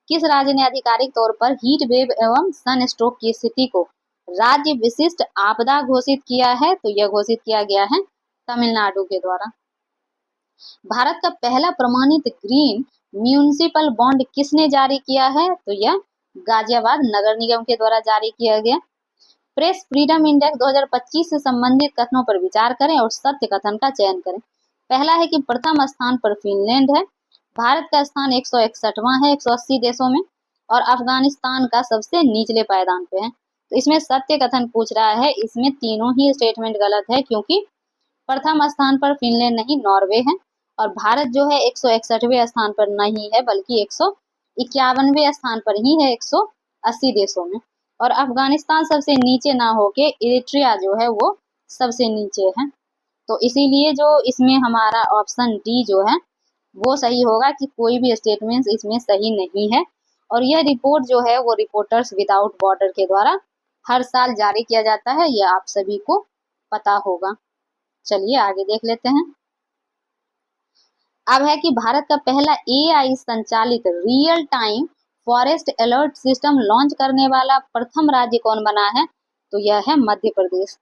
किस राज्य ने आधिकारिक तौर पर हीट वेव एवं सन स्ट्रोक की स्थिति को राज्य विशिष्ट आपदा घोषित किया है? तो यह घोषित किया गया है तमिलनाडु के द्वारा। भारत का पहला प्रमाणित ग्रीन म्यूनिसिपल बॉन्ड किसने जारी किया है? तो यह गाजियाबाद नगर निगम के द्वारा जारी किया गया। प्रेस फ्रीडम इंडेक्स 2025 से संबंधित कथनों पर विचार करें और सत्य कथन का चयन करें। पहला है कि प्रथम स्थान पर फिनलैंड है, भारत का स्थान 161वां है 180 देशों में, और अफगानिस्तान का सबसे निचले पायदान पे है। तो इसमें सत्य कथन पूछ रहा है, इसमें तीनों ही स्टेटमेंट गलत है क्योंकि प्रथम स्थान पर फिनलैंड नहीं नॉर्वे है, और भारत जो है 161वें स्थान पर नहीं है बल्कि 151वें स्थान पर ही है 180 देशों में। और अफगानिस्तान सबसे नीचे ना होके इरिट्रिया जो है वो सबसे नीचे है। तो इसीलिए जो इसमें हमारा ऑप्शन डी जो है वो सही होगा कि कोई भी स्टेटमेंट इसमें सही नहीं है। और यह रिपोर्ट जो है वो रिपोर्टर्स विदाउट बॉर्डर के द्वारा हर साल जारी किया जाता है, यह आप सभी को पता होगा। चलिए आगे देख लेते हैं। अब है कि भारत का पहला एआई संचालित real time forest alert system launch करने वाला प्रथम राज्य कौन बना है? तो यह है मध्य प्रदेश।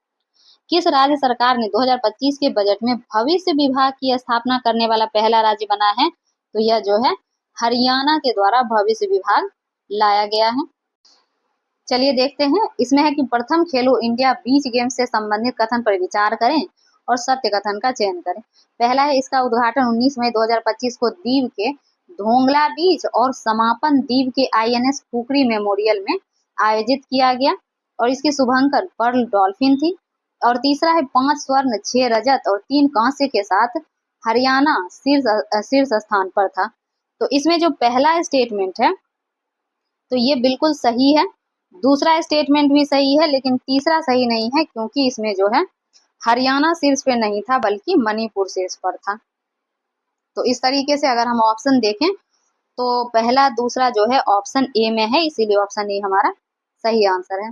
किस राज्य सरकार ने 2025 के बजट में भविष्य विभाग की स्थापना करने वाला पहला राज्य बना है? तो यह जो है हरियाणा के द्वारा भविष्य विभाग लाया गया है। चलिए देखते हैं। इसमें है कि प्रथम खेलो इंडिया बीच गेम से संबंधित कथन पर विचार करें और सत्य कथन का चयन करें। पहला है, इसका उद्घाटन 19 मई 2025 को दीव के धोंगला बीच और समापन दीव के INS खुखरी मेमोरियल में आयोजित किया गया और इसकी शुभंकर पर्ल डॉल्फिन थी। और तीसरा है, 5 स्वर्ण 6 रजत और 3 कांस्य के साथ हरियाणा शीर्ष स्थान पर था। तो इसमें जो पहला स्टेटमेंट है तो ये बिल्कुल सही है। दूसरा स्टेटमेंट भी सही है, लेकिन तीसरा सही नहीं है, क्योंकि इसमें जो है हरियाणा शीर्ष पे नहीं था बल्कि मणिपुर शीर्ष पर था। तो इस तरीके से अगर हम ऑप्शन देखें तो पहला दूसरा जो है ऑप्शन ए में है, इसीलिए ऑप्शन ए हमारा सही आंसर है।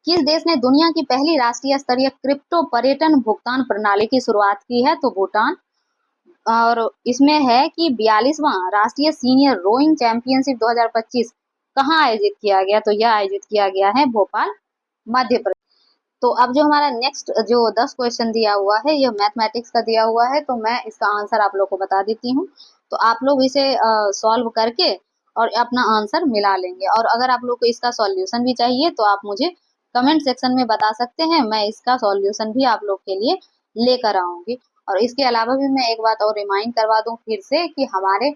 किस देश ने दुनिया की पहली राष्ट्रीय स्तरीय क्रिप्टो पर्यटन भुगतान प्रणाली की शुरुआत की है? तो भूटान। और इसमें है कि 42वां राष्ट्रीय सीनियर रोइंग चैंपियनशिप 2025 कहाँ आयोजित किया गया? तो यह आयोजित किया गया है भोपाल, मध्य प्रदेश। तो अब जो हमारा नेक्स्ट जो 10 क्वेश्चन दिया हुआ है, यह मैथमेटिक्स का दिया हुआ है, तो मैं इसका आंसर आप लोग को बता देती हूँ। तो आप लोग इसे सॉल्व करके और अपना आंसर मिला लेंगे। और अगर आप लोग को इसका सॉल्यूशन भी चाहिए तो आप मुझे कमेंट सेक्शन में बता सकते हैं, मैं इसका सॉल्यूशन भी आप लोग के लिए लेकर आऊंगी। और इसके अलावा भी मैं एक बात और रिमाइंड करवा दूं फिर से कि हमारे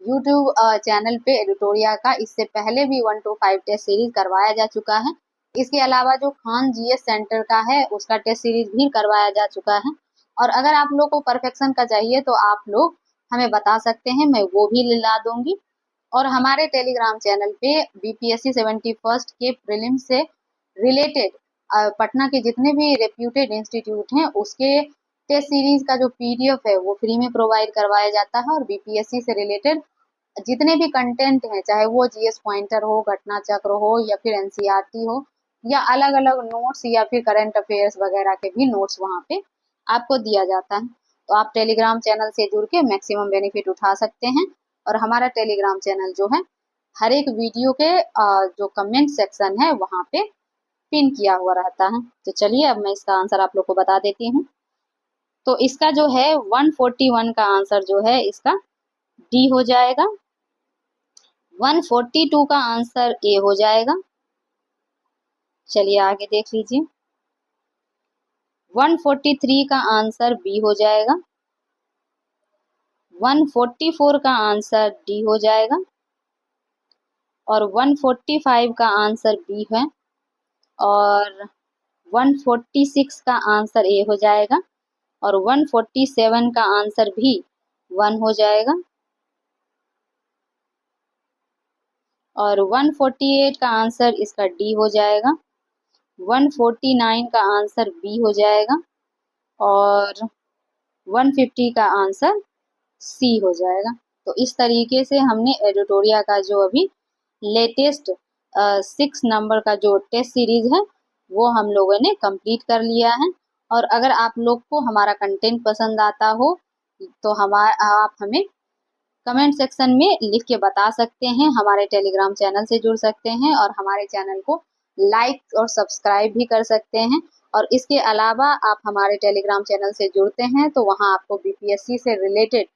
यूट्यूब चैनल पे एडिटोरिया का इससे पहले भी 1 to 5 टेस्ट सीरीज करवाया जा चुका है। इसके अलावा जो खान GS सेंटर का है उसका टेस्ट सीरीज भी करवाया जा चुका है। और अगर आप लोग को परफेक्शन का चाहिए तो आप लोग हमें बता सकते हैं, मैं वो भी ला दूंगी। और हमारे टेलीग्राम चैनल पे BPSC 71st के प्रीलिम से रिलेटेड पटना के जितने भी रेप्यूटेड इंस्टीट्यूट हैं उसके टेस्ट सीरीज का जो PDF है वो फ्री में प्रोवाइड करवाया जाता है। और BPSC से रिलेटेड जितने भी कंटेंट हैं, चाहे वो GS पॉइंटर हो, घटना चक्र हो या फिर NCERT हो या अलग अलग नोट्स या फिर करंट अफेयर्स वगैरह के भी नोट्स वहाँ पे आपको दिया जाता है। तो आप टेलीग्राम चैनल से जुड़ के मैक्सिमम बेनिफिट उठा सकते हैं। और हमारा टेलीग्राम चैनल जो है हर एक वीडियो के जो कमेंट सेक्शन है वहाँ पे पिन किया हुआ रहता है। तो चलिए अब मैं इसका आंसर आप लोग को बता देती हूँ। तो इसका जो है 141 का आंसर जो है इसका D हो जाएगा। 142 का आंसर A हो जाएगा। चलिए आगे देख लीजिए। 143 का आंसर B हो जाएगा। 144 का आंसर D हो जाएगा। और 145 का आंसर B है। और 146 का आंसर A हो जाएगा। और 147 का आंसर भी 1 हो जाएगा। और 148 का आंसर इसका D हो जाएगा। 149 का आंसर B हो जाएगा। और 150 का आंसर C हो जाएगा। तो इस तरीके से हमने एडिटोरिया का जो अभी लेटेस्ट 6 नंबर का जो टेस्ट सीरीज है वो हम लोगों ने कंप्लीट कर लिया है। और अगर आप लोग को हमारा कंटेंट पसंद आता हो तो आप हमें कमेंट सेक्शन में लिख के बता सकते हैं, हमारे टेलीग्राम चैनल से जुड़ सकते हैं और हमारे चैनल को लाइक और सब्सक्राइब भी कर सकते हैं। और इसके अलावा आप हमारे टेलीग्राम चैनल से जुड़ते हैं तो वहाँ आपको BPSC से रिलेटेड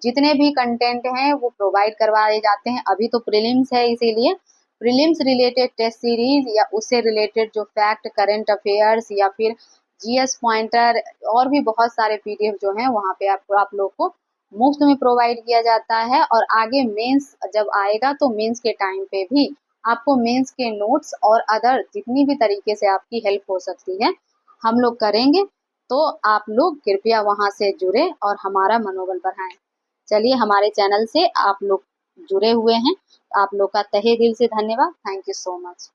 जितने भी कंटेंट हैं वो प्रोवाइड करवाए जाते हैं। अभी तो प्रीलिम्स है, इसीलिए प्रीलिम्स रिलेटेड टेस्ट सीरीज या उससे रिलेटेड जो फैक्ट, करंट अफेयर्स या फिर GS पॉइंटर और भी बहुत सारे PDF जो हैं वहाँ पे आप लोग को मुफ्त में प्रोवाइड किया जाता है। और आगे मेंस जब आएगा तो मेंस के टाइम पे भी आपको मेंस के नोट्स और अदर जितनी भी तरीके से आपकी हेल्प हो सकती है हम लोग करेंगे। तो आप लोग कृपया वहां से जुड़े और हमारा मनोबल बढ़ाएं। चलिए हमारे चैनल से आप लोग जुड़े हुए हैं, आप लोग का तहे दिल से धन्यवाद। Thank you so much.